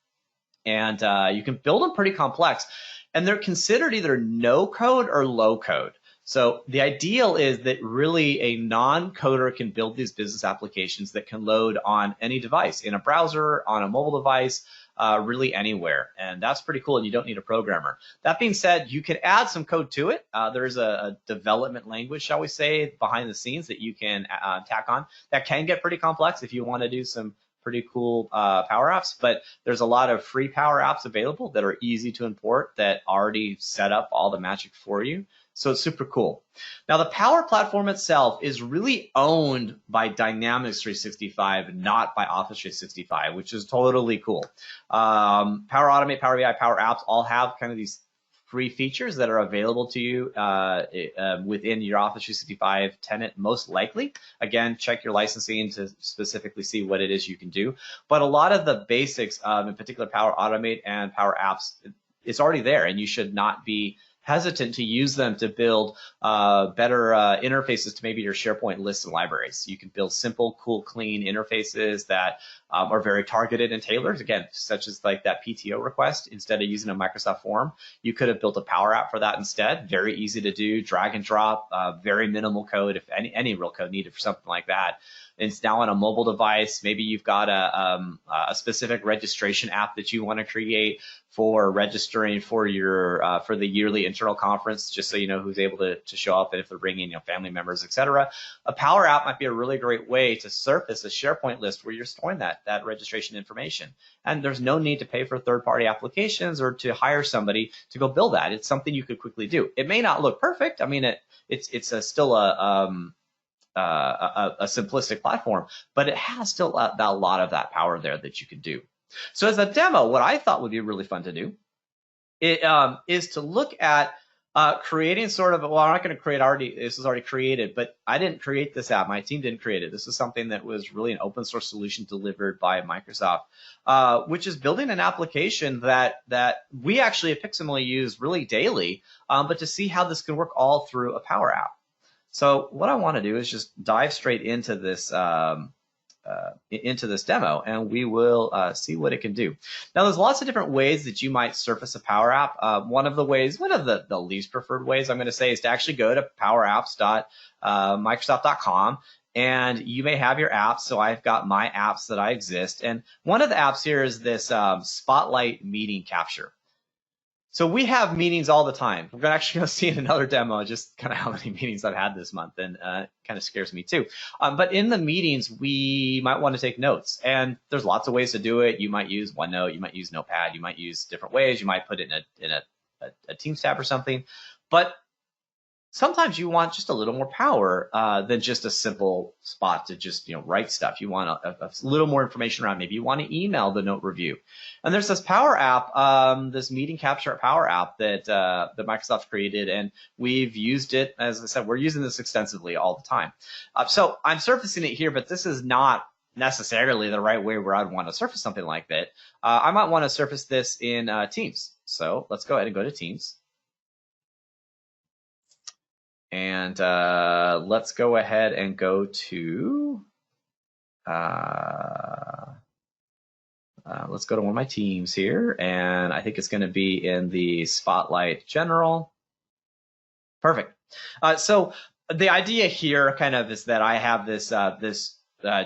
[SPEAKER 3] And you can build them pretty complex. And they're considered either no code or low code. So the ideal is that really a non-coder can build these business applications that can load on any device, in a browser, on a mobile device, really anywhere. And that's pretty cool, and you don't need a programmer. That being said, you can add some code to it. There's a development language, shall we say, behind the scenes that you can tack on. That can get pretty complex if you want to do some pretty cool Power Apps, but there's a lot of free Power Apps available that are easy to import that already set up all the magic for you. So it's super cool. Now, the Power Platform itself is really owned by Dynamics 365, not by Office 365, which is totally cool. Power Automate, Power BI, Power Apps all have kind of these free features that are available to you within your Office 365 tenant, most likely. Again, check your licensing to specifically see what it is you can do. But a lot of the basics, in particular Power Automate and Power Apps, it's already there, and you should not be hesitant to use them to build better interfaces to maybe your SharePoint lists and libraries. You can build simple, cool, clean interfaces that are very targeted and tailored, again, such as like that PTO request. Instead of using a Microsoft form, you could have built a Power App for that instead. Very easy to do, drag and drop, very minimal code, if any real code needed for something like that. It's now on a mobile device. Maybe you've got a specific registration app that you want to create for registering for your for the yearly internal conference, just so you know who's able to show up and if they're bringing family members, etc. A Power App might be a really great way to surface a SharePoint list where you're storing that registration information. And there's no need to pay for third-party applications or to hire somebody to go build that. It's something you could quickly do. It may not look perfect. I mean, it's still a simplistic platform, but it has still a lot of that power there that you can do. So as a demo, what I thought would be really fun to do is to look at Creating sort of, well, I'm not going to create this is already created, but I didn't create this app. My team didn't create it. This is something that was really an open source solution delivered by Microsoft, which is building an application that we actually at PixelMill use really daily, but to see how this can work all through a Power App. So what I want to do is just dive straight into this demo, and we will see what it can do. Now, there's lots of different ways that you might surface a Power App. One of the least preferred ways I'm going to say is to actually go to powerapps.microsoft.com, and you may have your apps. So I've got my apps that I exist, and one of the apps here is this Spotlight meeting capture. So we have meetings all the time. We're actually going to see in another demo just kind of how many meetings I've had this month, and kind of scares me too. But in the meetings, we might want to take notes, and there's lots of ways to do it. You might use OneNote, you might use Notepad, you might use different ways. You might put it in a Teams tab or something. But sometimes you want just a little more power than just a simple spot to just write stuff. You want a little more information around. Maybe you want to email the note review. And there's this Power App, this meeting capture Power App that Microsoft created, and we've used it. As I said, we're using this extensively all the time. So I'm surfacing it here, but this is not necessarily the right way where I'd want to surface something like that. I might want to surface this in Teams. So let's go ahead and go to Teams. And let's go ahead and go to, let's go to one of my teams here, and I think it's going to be in the Spotlight General. Perfect. So the idea here kind of is that I have this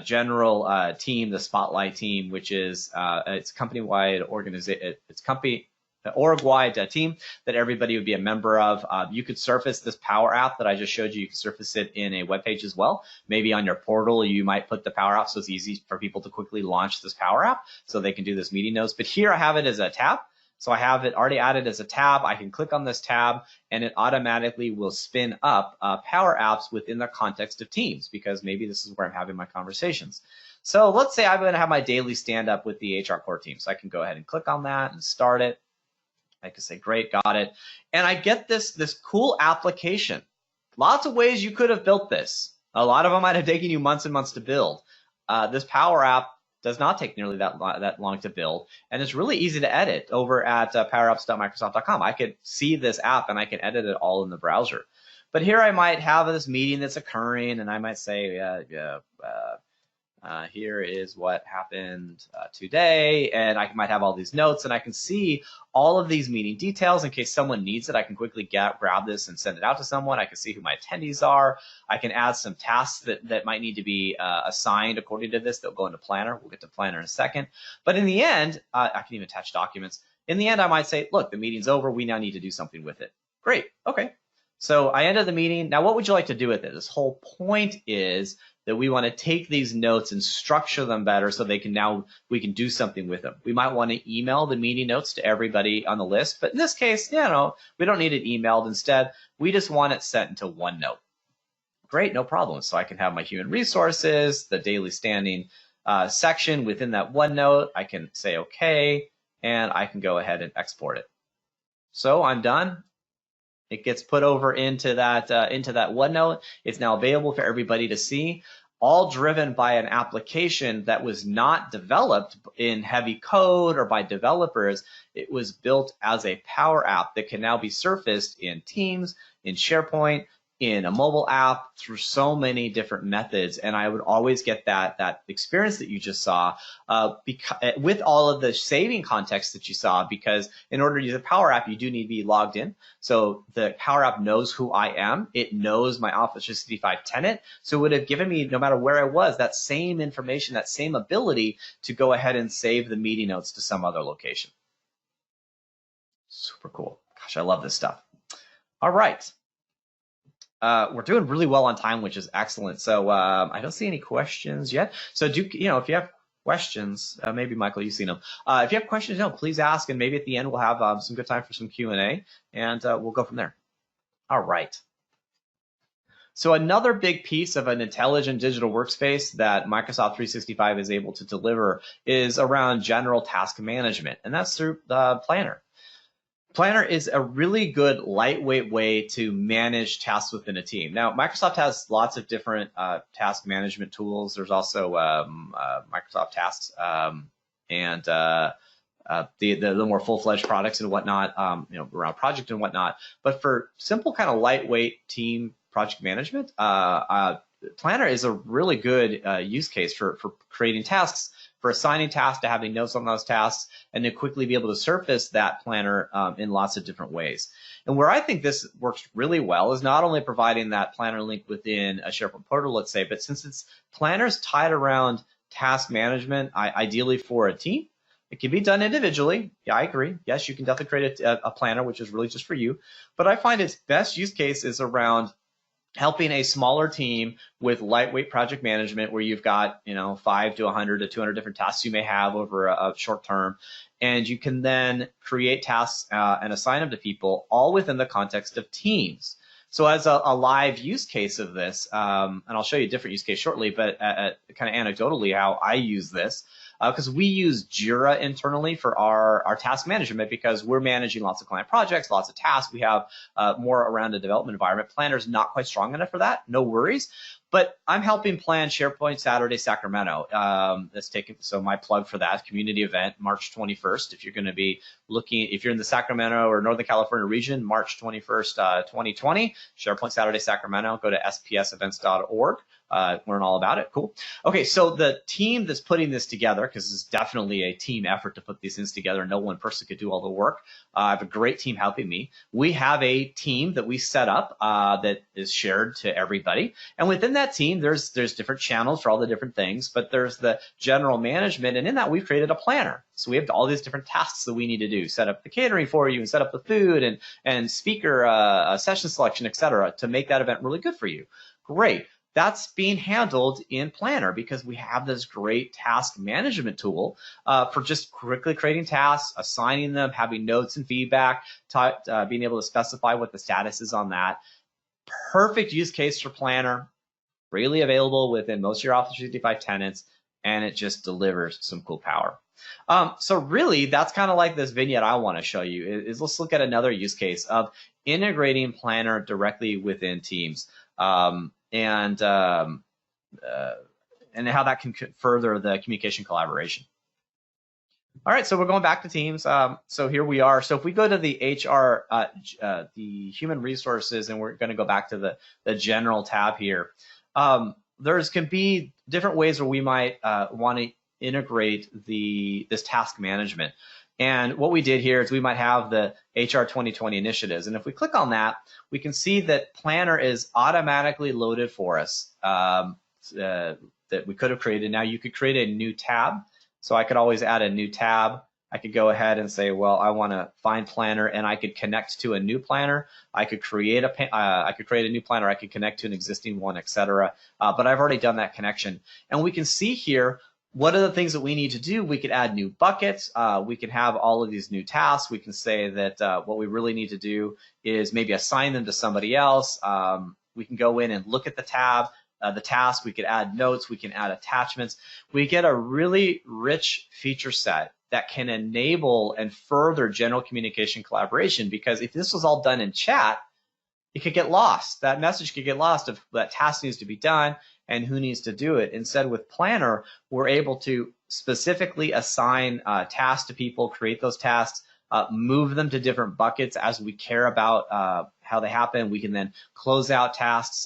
[SPEAKER 3] general team, the Spotlight team, which is it's company-wide organization. It's org-wide team that everybody would be a member of. You could surface this Power App that I just showed you. You could surface it in a web page as well. Maybe on your portal, you might put the Power App so it's easy for people to quickly launch this Power App so they can do this meeting notes. But here I have it as a tab. So I have it already added as a tab. I can click on this tab, and it automatically will spin up Power Apps within the context of Teams, because maybe this is where I'm having my conversations. So let's say I'm going to have my daily stand-up with the HR core team. So I can go ahead and click on that and start it. I can say, great, got it. And I get this cool application. Lots of ways you could have built this. A lot of them might have taken you months and months to build. This Power App does not take nearly that long to build, and it's really easy to edit over at powerapps.microsoft.com. I could see this app, and I can edit it all in the browser. But here I might have this meeting that's occurring, and I might say, here is what happened today, and I might have all these notes, and I can see all of these meeting details in case someone needs it. I can quickly grab this and send it out to someone. I can see who my attendees are. I can add some tasks that might need to be assigned according to this. They'll go into Planner. We'll get to Planner in a second. But in the end, I can even attach documents. In the end, I might say, look, the meeting's over. We now need to do something with it. Great. Okay. So I ended the meeting. Now, what would you like to do with it? This whole point is that we want to take these notes and structure them better so we can do something with them. We might want to email the meeting notes to everybody on the list, but in this case, we don't need it emailed. Instead, we just want it sent into OneNote. Great, no problem. So I can have my human resources, the daily standing section within that OneNote. I can say okay, and I can go ahead and export it. So I'm done. It gets put over into that OneNote. It's now available for everybody to see, all driven by an application that was not developed in heavy code or by developers. It was built as a Power App that can now be surfaced in Teams, in SharePoint, in a mobile app, through so many different methods. And I would always get that experience that you just saw with all of the saving context that you saw, because in order to use a Power App, you do need to be logged in. So the Power App knows who I am. It knows my Office 365 tenant. So it would have given me, no matter where I was, that same information, that same ability to go ahead and save the meeting notes to some other location. Super cool. Gosh, I love this stuff. All right. We're doing really well on time, which is excellent. So I don't see any questions yet. So if you have questions, maybe Michael, you've seen them. If you have questions, please ask, and maybe at the end we'll have some good time for some Q&A, and we'll go from there. All right. So another big piece of an intelligent digital workspace that Microsoft 365 is able to deliver is around general task management, and that's through Planner. Planner is a really good lightweight way to manage tasks within a team. Now, Microsoft has lots of different task management tools. There's also Microsoft Tasks and the more full-fledged products and whatnot, around project and whatnot. But for simple kind of lightweight team project management, Planner is a really good use case for creating tasks, for assigning tasks, to having notes on those tasks, and to quickly be able to surface that planner in lots of different ways. And where I think this works really well is not only providing that planner link within a SharePoint portal, let's say, but since planner's tied around task management, ideally for a team, it can be done individually. Yeah, I agree. Yes, you can definitely create a planner, which is really just for you. But I find its best use case is around helping a smaller team with lightweight project management, where you've got 5 to 100 to 200 different tasks you may have over a short term, and you can then create tasks and assign them to people, all within the context of teams. So as a live use case of this, and I'll show you a different use case shortly, but kind of anecdotally how I use this, because we use Jira internally for our task management, because we're managing lots of client projects, lots of tasks. We have more around a development environment. Planner's not quite strong enough for that, no worries. But I'm helping plan SharePoint Saturday Sacramento. So my plug for that community event, March 21st. If you're going to be looking, if you're in the Sacramento or Northern California region, March 21st, 2020, SharePoint Saturday Sacramento, go to spsevents.org. Learn all about it. Cool. Okay, so the team that's putting this together, because it's definitely a team effort to put these things together, no one person could do all the work. I have a great team helping me. We have a team that we set up that is shared to everybody, and within that team, there's different channels for all the different things, but there's the general management, and in that we've created a planner. So we have all these different tasks that we need to do, set up the catering for you, and set up the food and speaker session selection, etc., to make that event really good for you. Great. That's being handled in Planner because we have this great task management tool for just quickly creating tasks, assigning them, having notes and feedback, being able to specify what the status is on that. Perfect use case for Planner, freely available within most of your Office 365 tenants, and it just delivers some cool power. So really, that's kind of like this vignette I want to show you. Is let's look at another use case of integrating Planner directly within Teams. And how that can further the communication collaboration. All right, so we're going back to Teams. So here we are. So if we go to the HR, the human resources, and we're going to go back to the general tab here, there's can be different ways where we might want to integrate this task management. And what we did here is we might have the HR 2020 initiatives. And if we click on that, we can see that Planner is automatically loaded for us that we could have created. Now you could create a new tab. So I could always add a new tab. I could go ahead and say, well, I want to find Planner, and I could connect to a new planner. I could create a new planner. I could connect to an existing one, etc. But I've already done that connection. And we can see here, what are the things that we need to do? We could add new buckets. We can have all of these new tasks. We can say that what we really need to do is maybe assign them to somebody else. We can go in and look at the tab, the task. We could add notes. We can add attachments. We get a really rich feature set that can enable and further general communication collaboration, because if this was all done in chat, it could get lost. That message could get lost if that task needs to be done and who needs to do it. Instead, with Planner, we're able to specifically assign tasks to people, create those tasks, move them to different buckets as we care about how they happen. We can then close out tasks,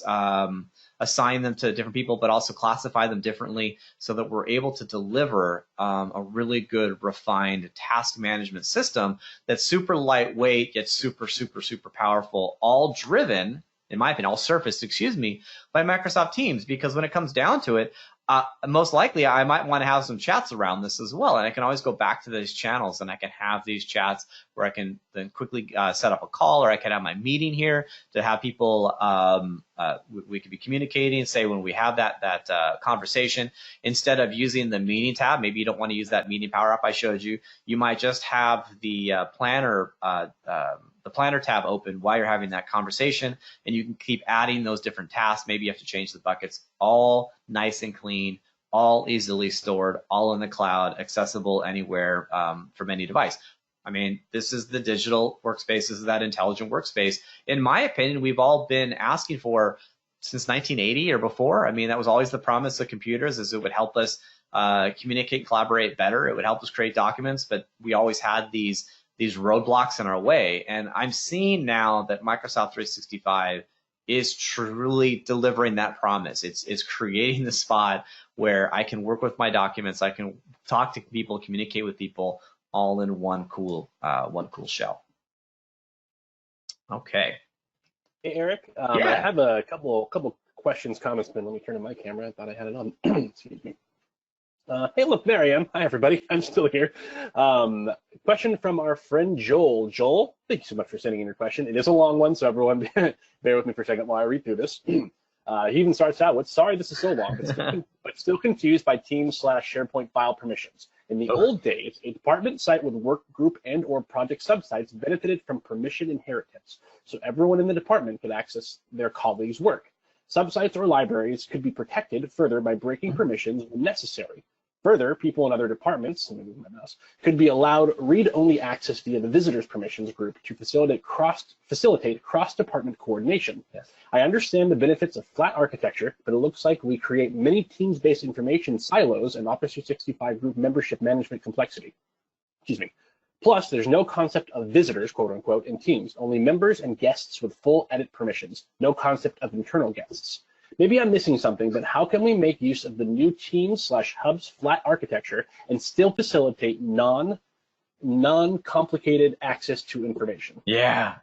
[SPEAKER 3] assign them to different people, but also classify them differently so that we're able to deliver a really good, refined task management system that's super lightweight, yet super, super, super powerful, all driven, in my opinion, all surfaced, by Microsoft Teams. Because when it comes down to it, most likely I might want to have some chats around this as well, and I can always go back to these channels and I can have these chats where I can then quickly set up a call, or I can have my meeting here to have people, we could be communicating, say when we have that conversation, instead of using the meeting tab. Maybe you don't want to use that meeting power up I showed you. You might just have the planner tab open while you're having that conversation, and you can keep adding those different tasks. Maybe you have to change the buckets. All nice and clean, all easily stored, all in the cloud, accessible anywhere from any device. I mean, this is the digital workspace. This is that intelligent workspace. In my opinion, we've all been asking for since 1980 or before. I mean, that was always the promise of computers, is it would help us communicate and collaborate better. It would help us create documents, but we always had these roadblocks in our way. And I'm seeing now that Microsoft 365 is truly delivering that promise. It's creating the spot where I can work with my documents, I can talk to people, communicate with people, all in one cool shell. Okay.
[SPEAKER 2] Hey, Eric.
[SPEAKER 3] Yeah.
[SPEAKER 2] I have a couple questions, comments, but let me turn on my camera. I thought I had it on. Excuse me. Hey, look, there I am. Hi, everybody. I'm still here. Question from our friend Joel. Joel, thank you so much for sending in your question. It is a long one, so everyone bear with me for a second while I read through this. He even starts out with, sorry this is so long, but still confused by Teams/SharePoint file permissions. In the old days, a department site with work group and or project subsites benefited from permission inheritance, so everyone in the department could access their colleagues' work. Subsites or libraries could be protected further by breaking permissions when necessary. Further, people in other departments, let me move my mouse, could be allowed read-only access via the visitors permissions group to facilitate cross-department coordination.
[SPEAKER 3] Yes.
[SPEAKER 2] I understand the benefits of flat architecture, but it looks like we create many Teams-based information silos and Office 365 group membership management complexity. Excuse me. Plus, there's no concept of visitors, quote unquote, in Teams, only members and guests with full edit permissions, no concept of internal guests. Maybe I'm missing something, but how can we make use of the new Teams/Hubs flat architecture and still facilitate non-complicated access to information?
[SPEAKER 3] Yeah.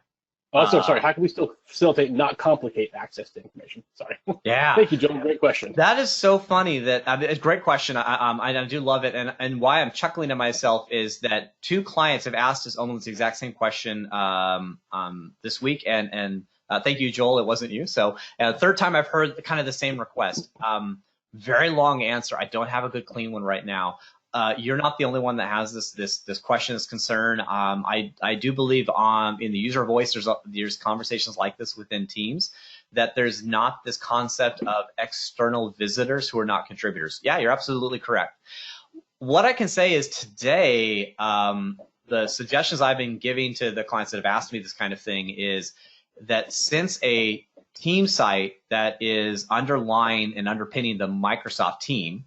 [SPEAKER 2] Oh, sorry. How can we still facilitate not complicate access to information? Sorry.
[SPEAKER 3] Yeah.
[SPEAKER 2] Thank you, Joel. Great question.
[SPEAKER 3] That is so funny. That it's a great question. I do love it, and why I'm chuckling to myself is that two clients have asked us almost the exact same question this week, and thank you, Joel. It wasn't you. So third time I've heard kind of the same request. Very long answer. I don't have a good clean one right now. You're not the only one that has this question, this concern. I do believe in the user voice, there's conversations like this within Teams, that there's not this concept of external visitors who are not contributors. Yeah, you're absolutely correct. What I can say is today, the suggestions I've been giving to the clients that have asked me this kind of thing is that since a team site that is underlying and underpinning the Microsoft team,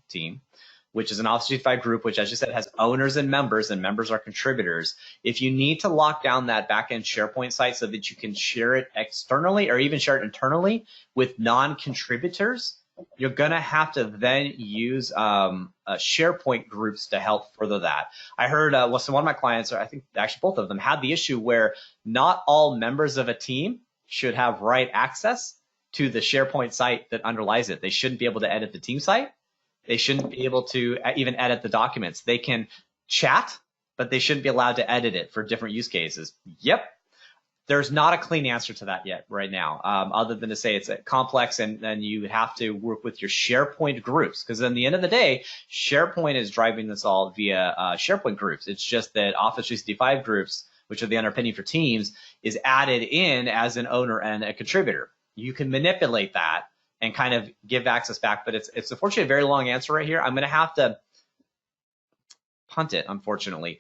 [SPEAKER 3] which is an Office 365 group, which, as you said, has owners and members are contributors. If you need to lock down that backend SharePoint site so that you can share it externally or even share it internally with non-contributors, you're going to have to then use SharePoint groups to help further that. I heard one of my clients, or I think actually both of them, had the issue where not all members of a team should have right access to the SharePoint site that underlies it. They shouldn't be able to edit the team site. They shouldn't be able to even edit the documents. They can chat, but they shouldn't be allowed to edit it for different use cases. Yep. There's not a clean answer to that yet right now, other than to say it's complex and then you have to work with your SharePoint groups, because at the end of the day, SharePoint is driving this all via SharePoint groups. It's just that Office 365 groups, which are the underpinning for Teams, is added in as an owner and a contributor. You can manipulate that and kind of give access back, but it's unfortunately a very long answer right here. I'm going to have to punt it, unfortunately.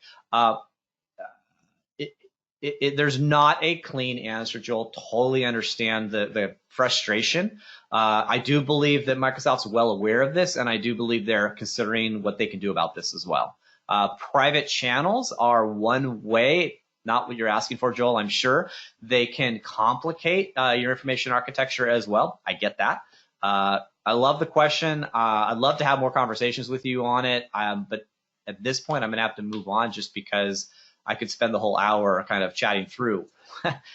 [SPEAKER 3] There's not a clean answer, Joel. Totally understand the frustration. I do believe that Microsoft's well aware of this, and I do believe they're considering what they can do about this as well. Private channels are one way, not what you're asking for, Joel, I'm sure. They can complicate your information architecture as well. I get that. I love the question. I'd love to have more conversations with you on it, but at this point, I'm going to have to move on just because I could spend the whole hour kind of chatting through.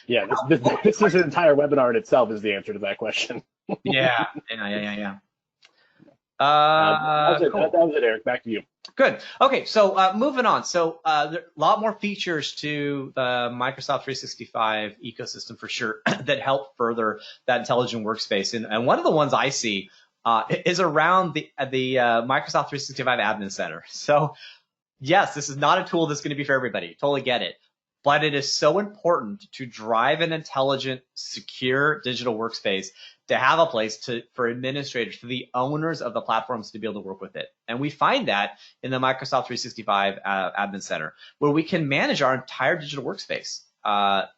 [SPEAKER 2] Yeah, this is an entire webinar in itself is the answer to that question.
[SPEAKER 3] Yeah.
[SPEAKER 2] That
[SPEAKER 3] Cool.
[SPEAKER 2] was it, Eric. Back to you.
[SPEAKER 3] Good. Okay, so moving on. So there are a lot more features to the Microsoft 365 ecosystem for sure that help further that intelligent workspace. And one of the ones I see is around the Microsoft 365 Admin Center. So yes, this is not a tool that's going to be for everybody. Totally get it. But it is so important to drive an intelligent, secure digital workspace to have a place for administrators, for the owners of the platforms to be able to work with it. And we find that in the Microsoft 365 Admin Center, where we can manage our entire digital workspace. I'm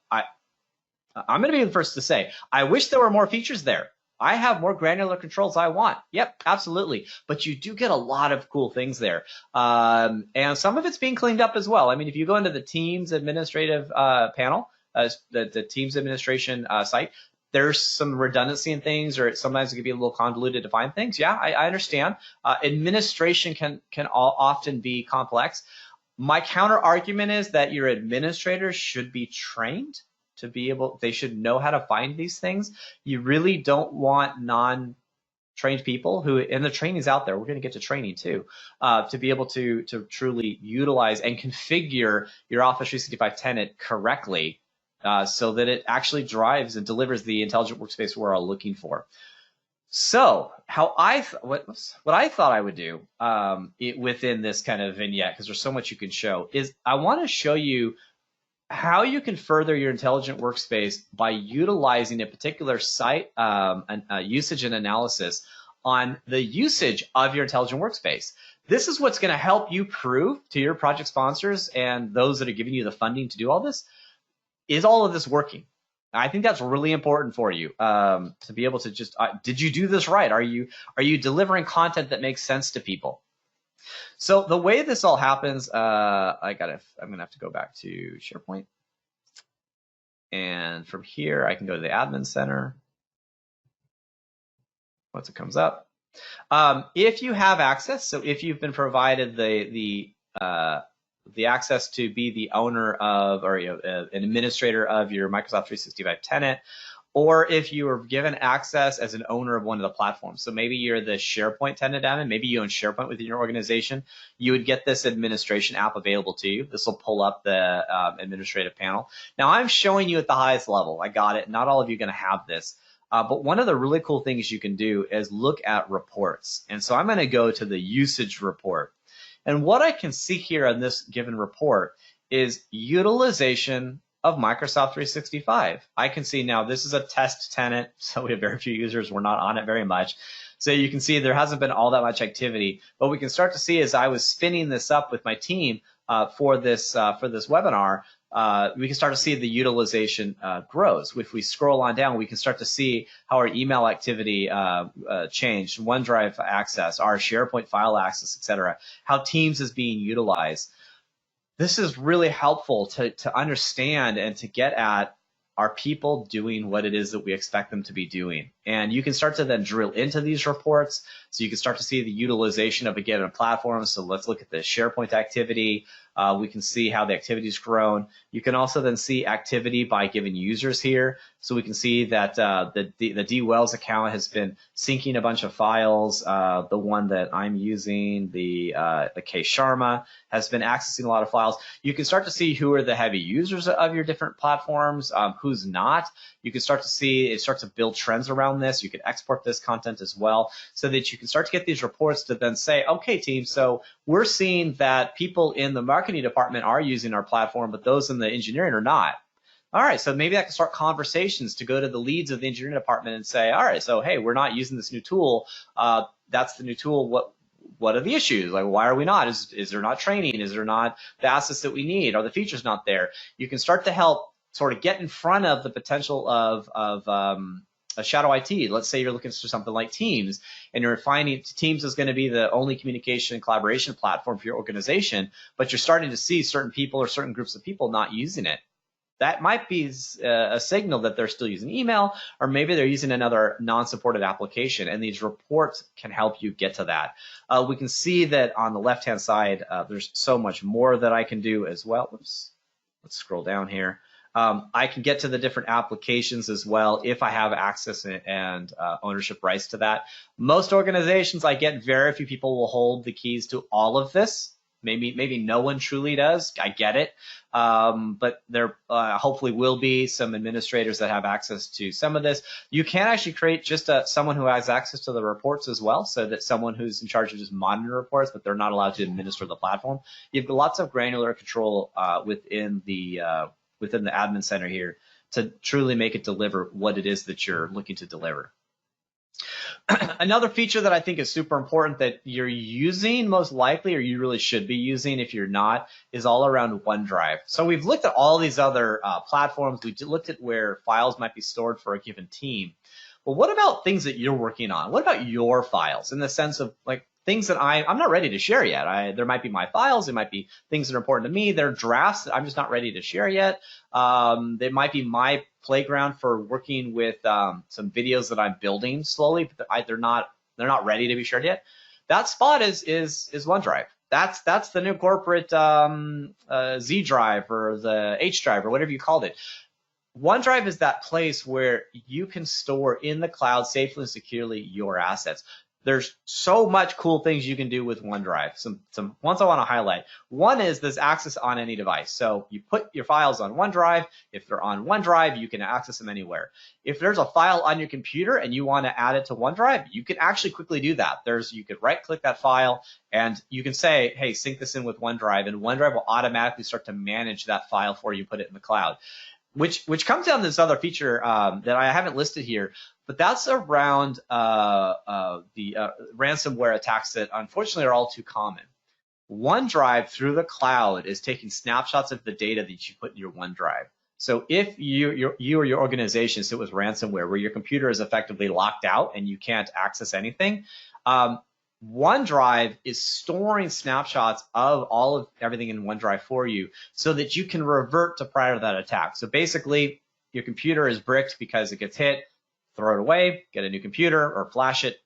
[SPEAKER 3] going to be the first to say, I wish there were more features there. I have more granular controls I want. Yep, absolutely. But you do get a lot of cool things there. And some of it's being cleaned up as well. I mean, if you go into the Teams administrative panel, the Teams administration site, there's some redundancy in things, or sometimes it can be a little convoluted to find things. Yeah, I understand. Administration can often be complex. My counter argument is that your administrators should be trained to be able, they should know how to find these things. You really don't want non-trained people who, and the training's out there, we're going to get to training too, to be able to truly utilize and configure your Office 365 tenant correctly, so that it actually drives and delivers the intelligent workspace we're all looking for. So how what I thought I would do within this kind of vignette, because there's so much you can show, is I want to show you how you can further your intelligent workspace by utilizing a particular site usage and analysis on the usage of your intelligent workspace. This is what's going to help you prove to your project sponsors and those that are giving you the funding to do all this, is all of this working? I think that's really important for you, to be able to just, did you do this right? Are you delivering content that makes sense to people? So the way this all happens, I'm gonna have to go back to SharePoint, and from here I can go to the Admin Center. Once it comes up, if you have access, so if you've been provided the access to be the owner of, or an administrator of your Microsoft 365 tenant, or if you were given access as an owner of one of the platforms. So maybe you're the SharePoint tenant admin, maybe you own SharePoint within your organization, you would get this administration app available to you. This will pull up the administrative panel. Now I'm showing you at the highest level. I got it. Not all of you are going to have this. But one of the really cool things you can do is look at reports. And so I'm going to go to the usage report. And what I can see here on this given report is utilization of Microsoft 365. I can see now this is a test tenant, so we have very few users. We're not on it very much. So you can see there hasn't been all that much activity. What we can start to see as I was spinning this up with my team for this webinar, we can start to see the utilization grows. If we scroll on down, we can start to see how our email activity changed, OneDrive access, our SharePoint file access, etc., how Teams is being utilized. This is really helpful to understand and to get at, are people doing what it is that we expect them to be doing? And you can start to then drill into these reports, so you can start to see the utilization of a given platform. So let's look at the SharePoint activity. We can see how the activity's grown. You can also then see activity by given users here. So we can see that the D Wells account has been syncing a bunch of files. The one that I'm using, the K Sharma, has been accessing a lot of files. You can start to see who are the heavy users of your different platforms, who's not. You can start to see, it starts to build trends around this. You can export this content as well, so that you can start to get these reports to then say, okay, team, so we're seeing that people in the marketing department are using our platform, but those in the engineering are not. All right, so maybe I can start conversations to go to the leads of the engineering department and say, all right, so hey, we're not using this new tool. That's the new tool. What are the issues? Like, why are we not? Is there not training? Is there not the assets that we need? Are the features not there? You can start to help sort of get in front of the potential of a shadow IT. Let's say you're looking for something like Teams, and you're finding Teams is going to be the only communication and collaboration platform for your organization, but you're starting to see certain people or certain groups of people not using it. That might be a signal that they're still using email, or maybe they're using another non-supported application, and these reports can help you get to that. We can see that on the left-hand side, there's so much more that I can do as well. Oops. Let's scroll down here. I can get to the different applications as well if I have access and ownership rights to that. Most organizations, I get very few people will hold the keys to all of this. Maybe no one truly does. I get it. But there hopefully will be some administrators that have access to some of this. You can actually create just someone who has access to the reports as well, so that someone who's in charge of just monitor reports, but they're not allowed to administer the platform. You've got lots of granular control within the admin center here to truly make it deliver what it is that you're looking to deliver. Another feature that I think is super important that you're using most likely, or you really should be using if you're not, is all around OneDrive. So we've looked at all these other platforms. We looked at where files might be stored for a given team. But what about things that you're working on? What about your files in the sense of like things that I'm not ready to share yet? There might be my files. It might be things that are important to me. They're drafts that I'm just not ready to share yet. They might be my playground for working with some videos that I'm building slowly, but they're not ready to be shared yet. That spot is OneDrive. That's the new corporate Z drive or the H drive or whatever you called it. OneDrive is that place where you can store in the cloud safely and securely your assets. There's so much cool things you can do with OneDrive. Some ones I want to highlight. One is there's access on any device. So you put your files on OneDrive. If they're on OneDrive, you can access them anywhere. If there's a file on your computer and you want to add it to OneDrive, you can actually quickly do that. You could right-click that file and you can say, hey, sync this in with OneDrive, and OneDrive will automatically start to manage that file for you, put it in the cloud. Which comes down to this other feature that I haven't listed here, but that's around the ransomware attacks that unfortunately are all too common. OneDrive through the cloud is taking snapshots of the data that you put in your OneDrive. So if you or your organization sit with ransomware where your computer is effectively locked out and you can't access anything, OneDrive is storing snapshots of everything in OneDrive for you so that you can revert to prior to that attack. So basically, your computer is bricked because it gets hit, throw it away, get a new computer or flash it,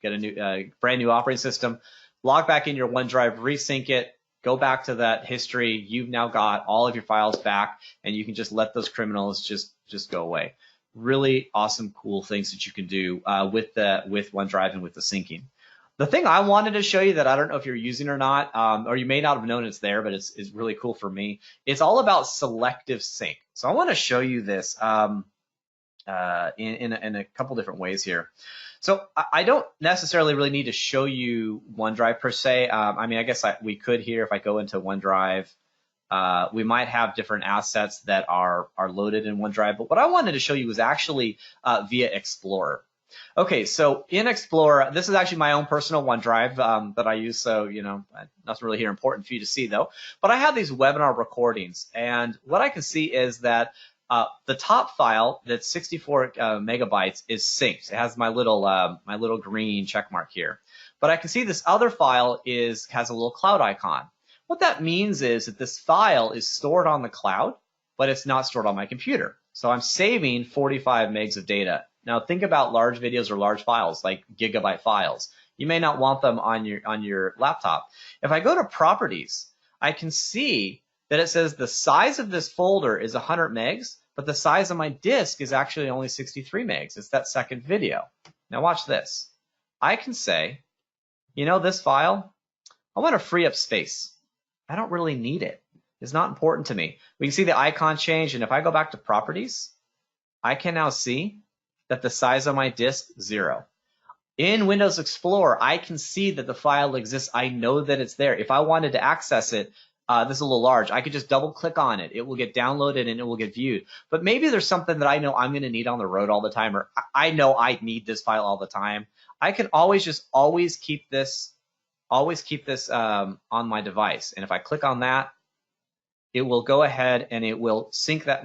[SPEAKER 3] get a new brand new operating system, log back in your OneDrive, resync it, go back to that history. You've now got all of your files back, and you can just let those criminals just go away. Really awesome, cool things that you can do with OneDrive and with the syncing. The thing I wanted to show you that I don't know if you're using or not, or you may not have known it's there, but it's really cool for me. It's all about selective sync. So I want to show you this in a couple different ways here. So I don't necessarily really need to show you OneDrive per se. I mean, I guess we could here if I go into OneDrive. We might have different assets that are loaded in OneDrive, but what I wanted to show you was actually via Explorer. Okay, so in Explorer, this is actually my own personal OneDrive that I use, so, nothing really here important for you to see, though. But I have these webinar recordings, and what I can see is that the top file, that's 64 megabytes, is synced. It has my little green check mark here. But I can see this other file has a little cloud icon. What that means is that this file is stored on the cloud, but it's not stored on my computer. So I'm saving 45 megs of data. Now think about large videos or large files, like gigabyte files. You may not want them on your laptop. If I go to properties, I can see that it says the size of this folder is 100 megs, but the size of my disk is actually only 63 megs. It's that second video. Now watch this. I can say, this file, I want to free up space. I don't really need it. It's not important to me. We can see the icon change, and if I go back to properties, I can now see that the size of my disk, 0. In Windows Explorer, I can see that the file exists. I know that it's there. If I wanted to access it, this is a little large, I could just double click on it. It will get downloaded and it will get viewed. But maybe there's something that I know I'm going to need on the road all the time, or I know I need this file all the time. I can always keep this on my device. And if I click on that, it will go ahead and it will sync that.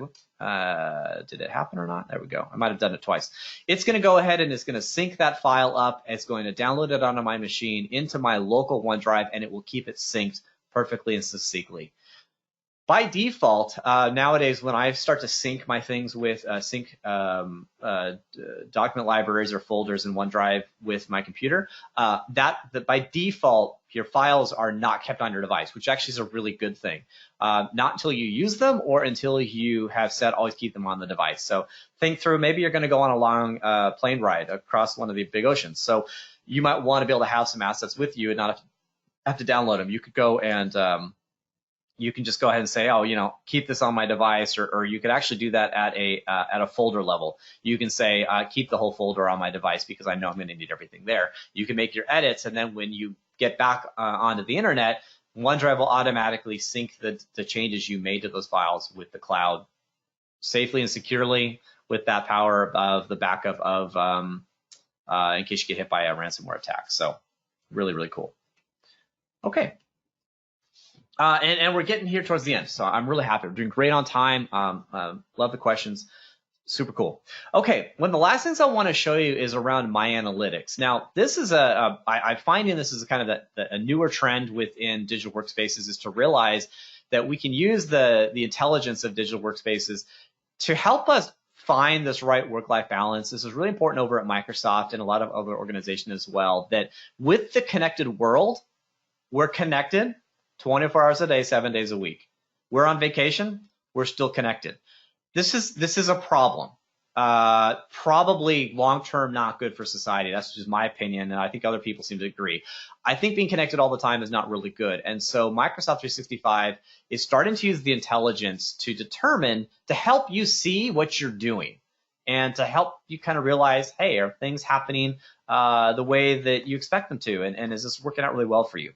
[SPEAKER 3] Did it happen or not? There we go. I might have done it twice. It's going to go ahead and it's going to sync that file up. It's going to download it onto my machine into my local OneDrive, and it will keep it synced perfectly and succinctly. By default, nowadays, when I start to sync my things with document libraries or folders in OneDrive with my computer, by default, your files are not kept on your device, which actually is a really good thing. Not until you use them or until you have said always keep them on the device. So think through, maybe you're going to go on a long plane ride across one of the big oceans. So you might want to be able to have some assets with you and not have to download them. You could go and you can just go ahead and say, keep this on my device, or you could actually do that at a folder level. You can say, keep the whole folder on my device because I know I'm going to need everything there. You can make your edits, and then when you get back onto the internet, OneDrive will automatically sync the changes you made to those files with the cloud safely and securely with that power of the backup of in case you get hit by a ransomware attack. So really, really cool. Okay. And we're getting here towards the end, so I'm really happy. We're doing great on time. Love the questions. Super cool. Okay, one of the last things I want to show you is around My Analytics. Now, this is I find this is kind of a newer trend within digital workspaces, is to realize that we can use the intelligence of digital workspaces to help us find this right work-life balance. This is really important over at Microsoft and a lot of other organizations as well, that with the connected world, we're connected 24 hours a day, 7 days a week. We're on vacation, we're still connected. This is a problem. Probably long-term not good for society. That's just my opinion, and I think other people seem to agree. I think being connected all the time is not really good. And so Microsoft 365 is starting to use the intelligence to help you see what you're doing and to help you kind of realize, hey, are things happening the way that you expect them to? And is this working out really well for you?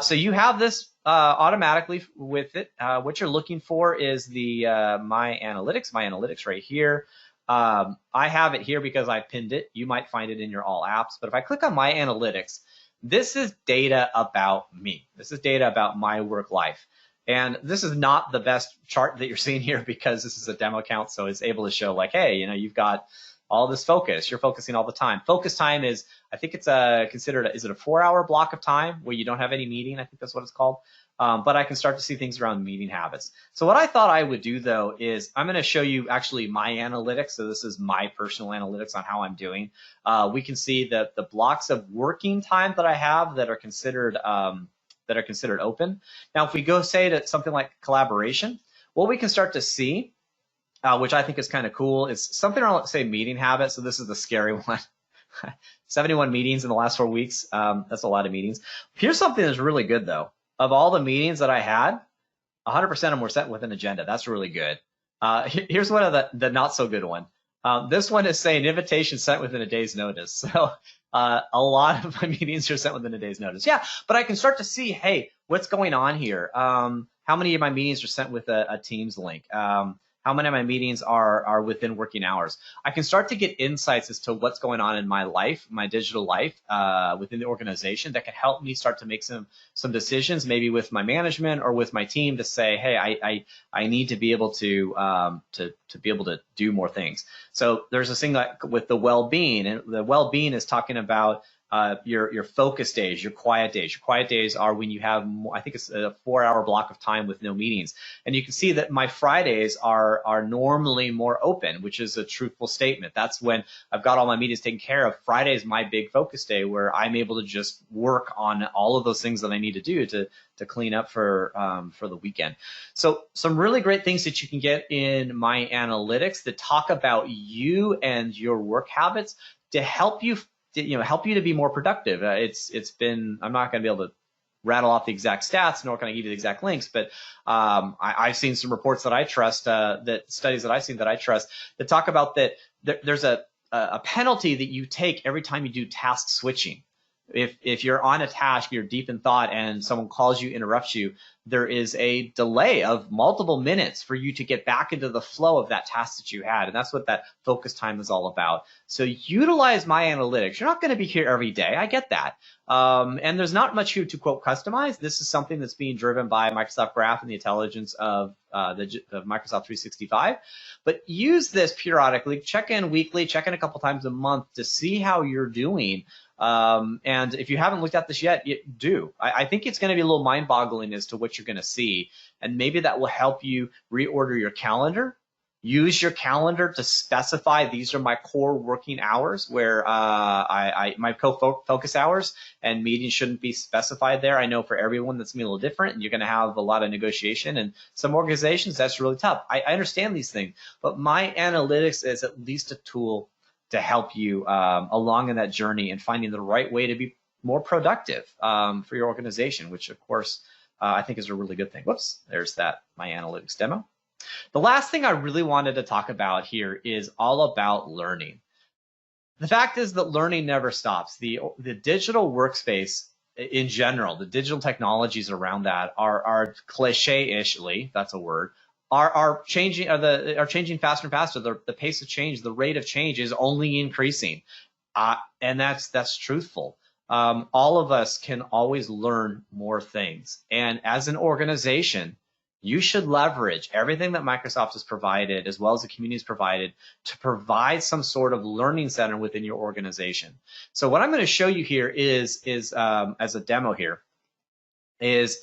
[SPEAKER 3] So you have this automatically with it. What you're looking for is the My Analytics right here. I have it here because I pinned it. You might find it in your all apps. But if I click on My Analytics, this is data about me. This is data about my work life. And this is not the best chart that you're seeing here because this is a demo account. So it's able to show like, hey, you've got all this focus. You're focusing all the time. Focus time is, I think it's considered, is it a 4-hour block of time where you don't have any meeting? I think that's what it's called. But I can start to see things around meeting habits. So what I thought I would do though is I'm going to show you actually my analytics. So this is my personal analytics on how I'm doing. We can see that the blocks of working time that I have that are considered open. Now, if we go say to something like collaboration, what we can start to see, which I think is kind of cool, is something around, let's say, meeting habits. So this is the scary one. 71 meetings in the last 4 weeks. That's a lot of meetings. Here's something that's really good though. Of all the meetings that I had, 100% of them were set with an agenda. That's really good. Here's one of the not so good one. This one is saying invitation sent within a day's notice. So a lot of my meetings are sent within a day's notice. Yeah, but I can start to see, hey, what's going on here? How many of my meetings are sent with a Teams link? How many of my meetings are within working hours? I can start to get insights as to what's going on in my life, my digital life, within the organization that can help me start to make some decisions, maybe with my management or with my team, to say, hey, I need to be able to be able to do more things. So there's this thing like with the well-being, and the well-being is talking about your focus days, your quiet days. Your quiet days are when you have more, I think it's a 4-hour block of time with no meetings. And you can see that my Fridays are normally more open, which is a truthful statement. That's when I've got all my meetings taken care of. Friday is my big focus day where I'm able to just work on all of those things that I need to do to clean up for the weekend. So some really great things that you can get in My Analytics that talk about you and your work habits to help you to be more productive. It's been, I'm not going to be able to rattle off the exact stats, nor can I give you the exact links, but I've seen some reports that I trust, that studies that I've seen that I trust, that talk about that there's a penalty that you take every time you do task switching. If you're on a task, you're deep in thought, and someone calls you, interrupts you, there is a delay of multiple minutes for you to get back into the flow of that task that you had. And that's what that focus time is all about. So utilize My Analytics. You're not going to be here every day. I get that. And there's not much here to, quote, customize. This is something that's being driven by Microsoft Graph and the intelligence of Microsoft 365. But use this periodically. Check in weekly, check in a couple times a month to see how you're doing. And if you haven't looked at this yet, do. I think it's going to be a little mind-boggling as to what you're going to see, and maybe that will help you reorder your calendar. Use your calendar to specify these are my core working hours, where my focus hours, and meetings shouldn't be specified there. I know for everyone that's going to be a little different, and you're going to have a lot of negotiation, and some organizations that's really tough. I understand these things, but My Analytics is at least a tool to help you along in that journey and finding the right way to be more productive for your organization, which of course I think is a really good thing. Whoops, there's that My Analytics demo. The last thing I really wanted to talk about here is all about learning. The fact is that learning never stops. The digital workspace in general, the digital technologies around that are cliche-ishly, that's a word, are changing faster and faster. The pace of change, the rate of change is only increasing. And that's truthful. All of us can always learn more things. And as an organization, you should leverage everything that Microsoft has provided, as well as the community has provided, to provide some sort of learning center within your organization. So what I'm going to show you here is as a demo here, is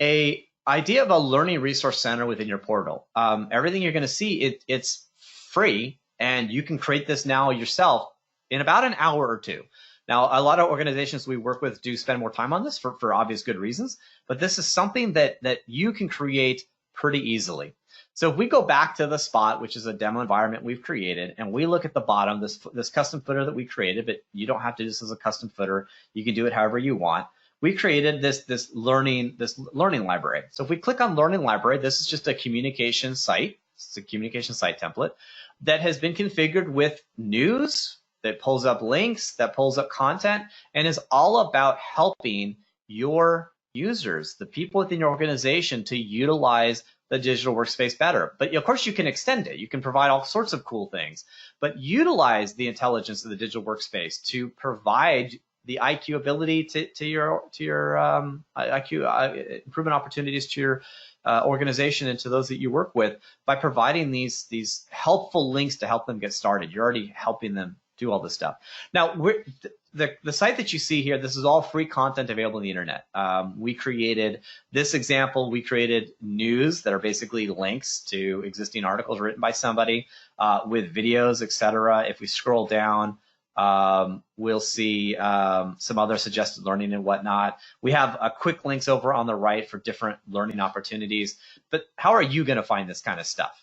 [SPEAKER 3] a idea of a learning resource center within your portal. Everything you're going to see, it's free, and you can create this now yourself in about an hour or two. Now, a lot of organizations we work with do spend more time on this for obvious good reasons, but this is something that you can create pretty easily. So if we go back to the spot, which is a demo environment we've created, and we look at the bottom, this custom footer that we created, but you don't have to do this as a custom footer. You can do it however you want. We created this learning library. So if we click on learning library, this is just a communication site. It's a communication site template that has been configured with news, that pulls up links, that pulls up content, and is all about helping your users, the people within your organization, to utilize the digital workspace better. But of course, you can extend it. You can provide all sorts of cool things, but utilize the intelligence of the digital workspace to provide the IQ ability to your IQ improvement opportunities to your organization and to those that you work with by providing these helpful links to help them get started. You're already helping them do all this stuff. Now, the site that you see here, this is all free content available on the internet. We created this example. We created news that are basically links to existing articles written by somebody with videos, etc. If we scroll down, we'll see some other suggested learning and whatnot. We have quick links over on the right for different learning opportunities. But how are you going to find this kind of stuff?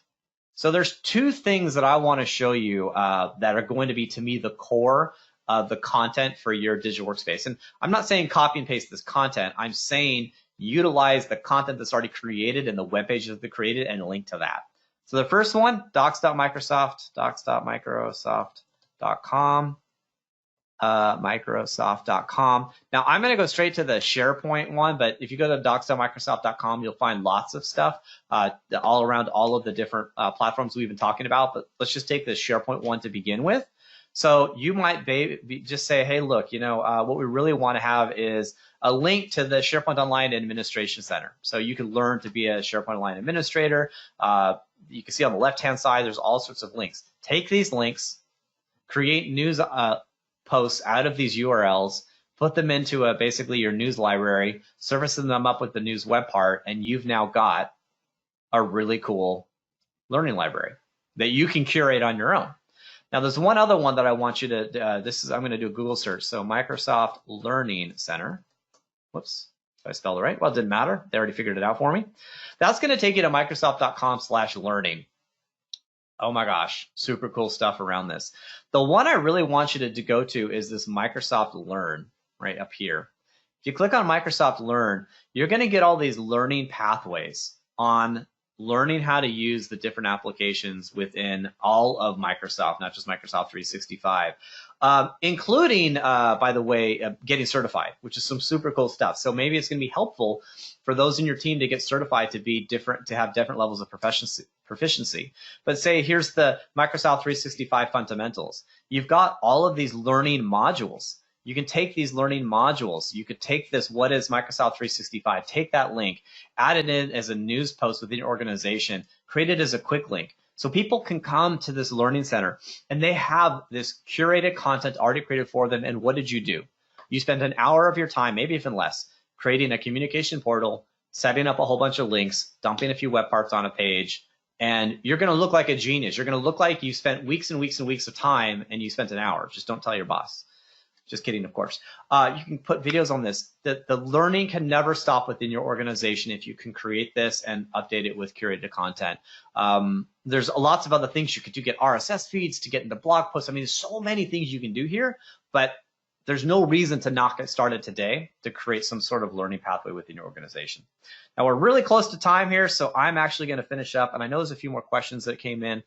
[SPEAKER 3] So there's two things that I want to show you that are going to be, to me, the core of the content for your digital workspace. And I'm not saying copy and paste this content. I'm saying utilize the content that's already created and the web pages that they created and link to that. So the first one, docs.microsoft.com. Microsoft.com. Now I'm going to go straight to the SharePoint one, but if you go to docs.microsoft.com, you'll find lots of stuff all around all of the different platforms we've been talking about. But let's just take the SharePoint one to begin with. So you might just say, hey, look, what we really want to have is a link to the SharePoint Online Administration Center. So you can learn to be a SharePoint Online administrator. You can see on the left-hand side, there's all sorts of links. Take these links, create news posts out of these URLs, put them into basically your news library, servicing them up with the news web part, and you've now got a really cool learning library that you can curate on your own. Now, there's one other one that I want you to, I'm going to do a Google search. So Microsoft Learning Center. Whoops, did I spell it right? Well, it didn't matter. They already figured it out for me. That's going to take you to Microsoft.com/learning. Oh my gosh, super cool stuff around this. The one I really want you to go to is this Microsoft Learn right up here. If you click on Microsoft Learn, you're going to get all these learning pathways on learning how to use the different applications within all of Microsoft, not just Microsoft 365, including, by the way, getting certified, which is some super cool stuff. So maybe it's going to be helpful for those in your team to get certified, to have different levels of proficiency. But say, here's the Microsoft 365 fundamentals. You've got all of these learning modules. You can take these learning modules. You could take this, what is Microsoft 365, take that link, add it in as a news post within your organization, create it as a quick link. So people can come to this learning center and they have this curated content already created for them. And what did you do? You spent an hour of your time, maybe even less, creating a communication portal, setting up a whole bunch of links, dumping a few web parts on a page, and you're going to look like a genius. You're going to look like you spent weeks and weeks and weeks of time and you spent an hour. Just don't tell your boss. Just kidding, of course. You can put videos on this. The learning can never stop within your organization if you can create this and update it with curated content. There's lots of other things you could do. Get RSS feeds to get into blog posts. I mean, there's so many things you can do here, but there's no reason to not get started today to create some sort of learning pathway within your organization. Now we're really close to time here, so I'm actually going to finish up, and I know there's a few more questions that came in.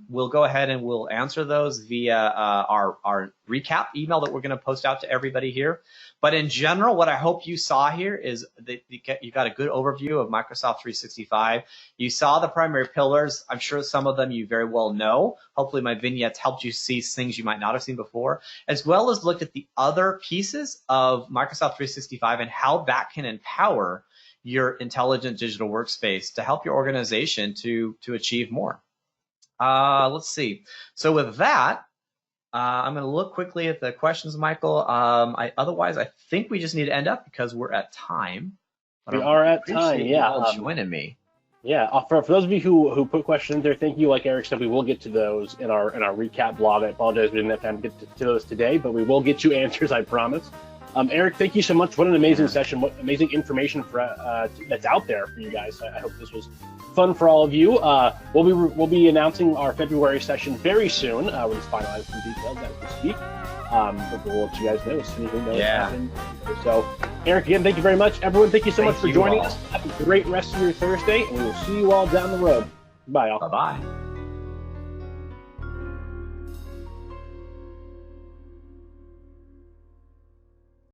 [SPEAKER 3] We'll go ahead and we'll answer those via our recap email that we're going to post out to everybody here. But in general, what I hope you saw here is that you got a good overview of Microsoft 365. You saw the primary pillars. I'm sure some of them you very well know. Hopefully my vignettes helped you see things you might not have seen before, as well as looked at the other pieces of Microsoft 365 and how that can empower your intelligent digital workspace to help your organization to achieve more. Let's see. So with that, I'm going to look quickly at the questions, Michael. Otherwise, I think we just need to end up because we're at time.
[SPEAKER 2] We are at time, yeah.
[SPEAKER 3] All joining me.
[SPEAKER 2] Yeah, for those of you who put questions in there, thank you. Like Eric said, we will get to those in our recap blog. I apologize we didn't have time to get to those today, but we will get you answers, I promise. Eric, thank you so much. What an amazing session. What amazing information that's out there for you guys. I hope this was fun for all of you. We'll be announcing our February session very soon. We'll just finalize some details as we speak. But we'll let you guys know as soon as we know what's happening. So, Eric, again, thank you very much. Everyone, thank you so much for joining us. Have a great rest of your Thursday, and we will see you all down the road. Bye, all.
[SPEAKER 3] Bye-bye.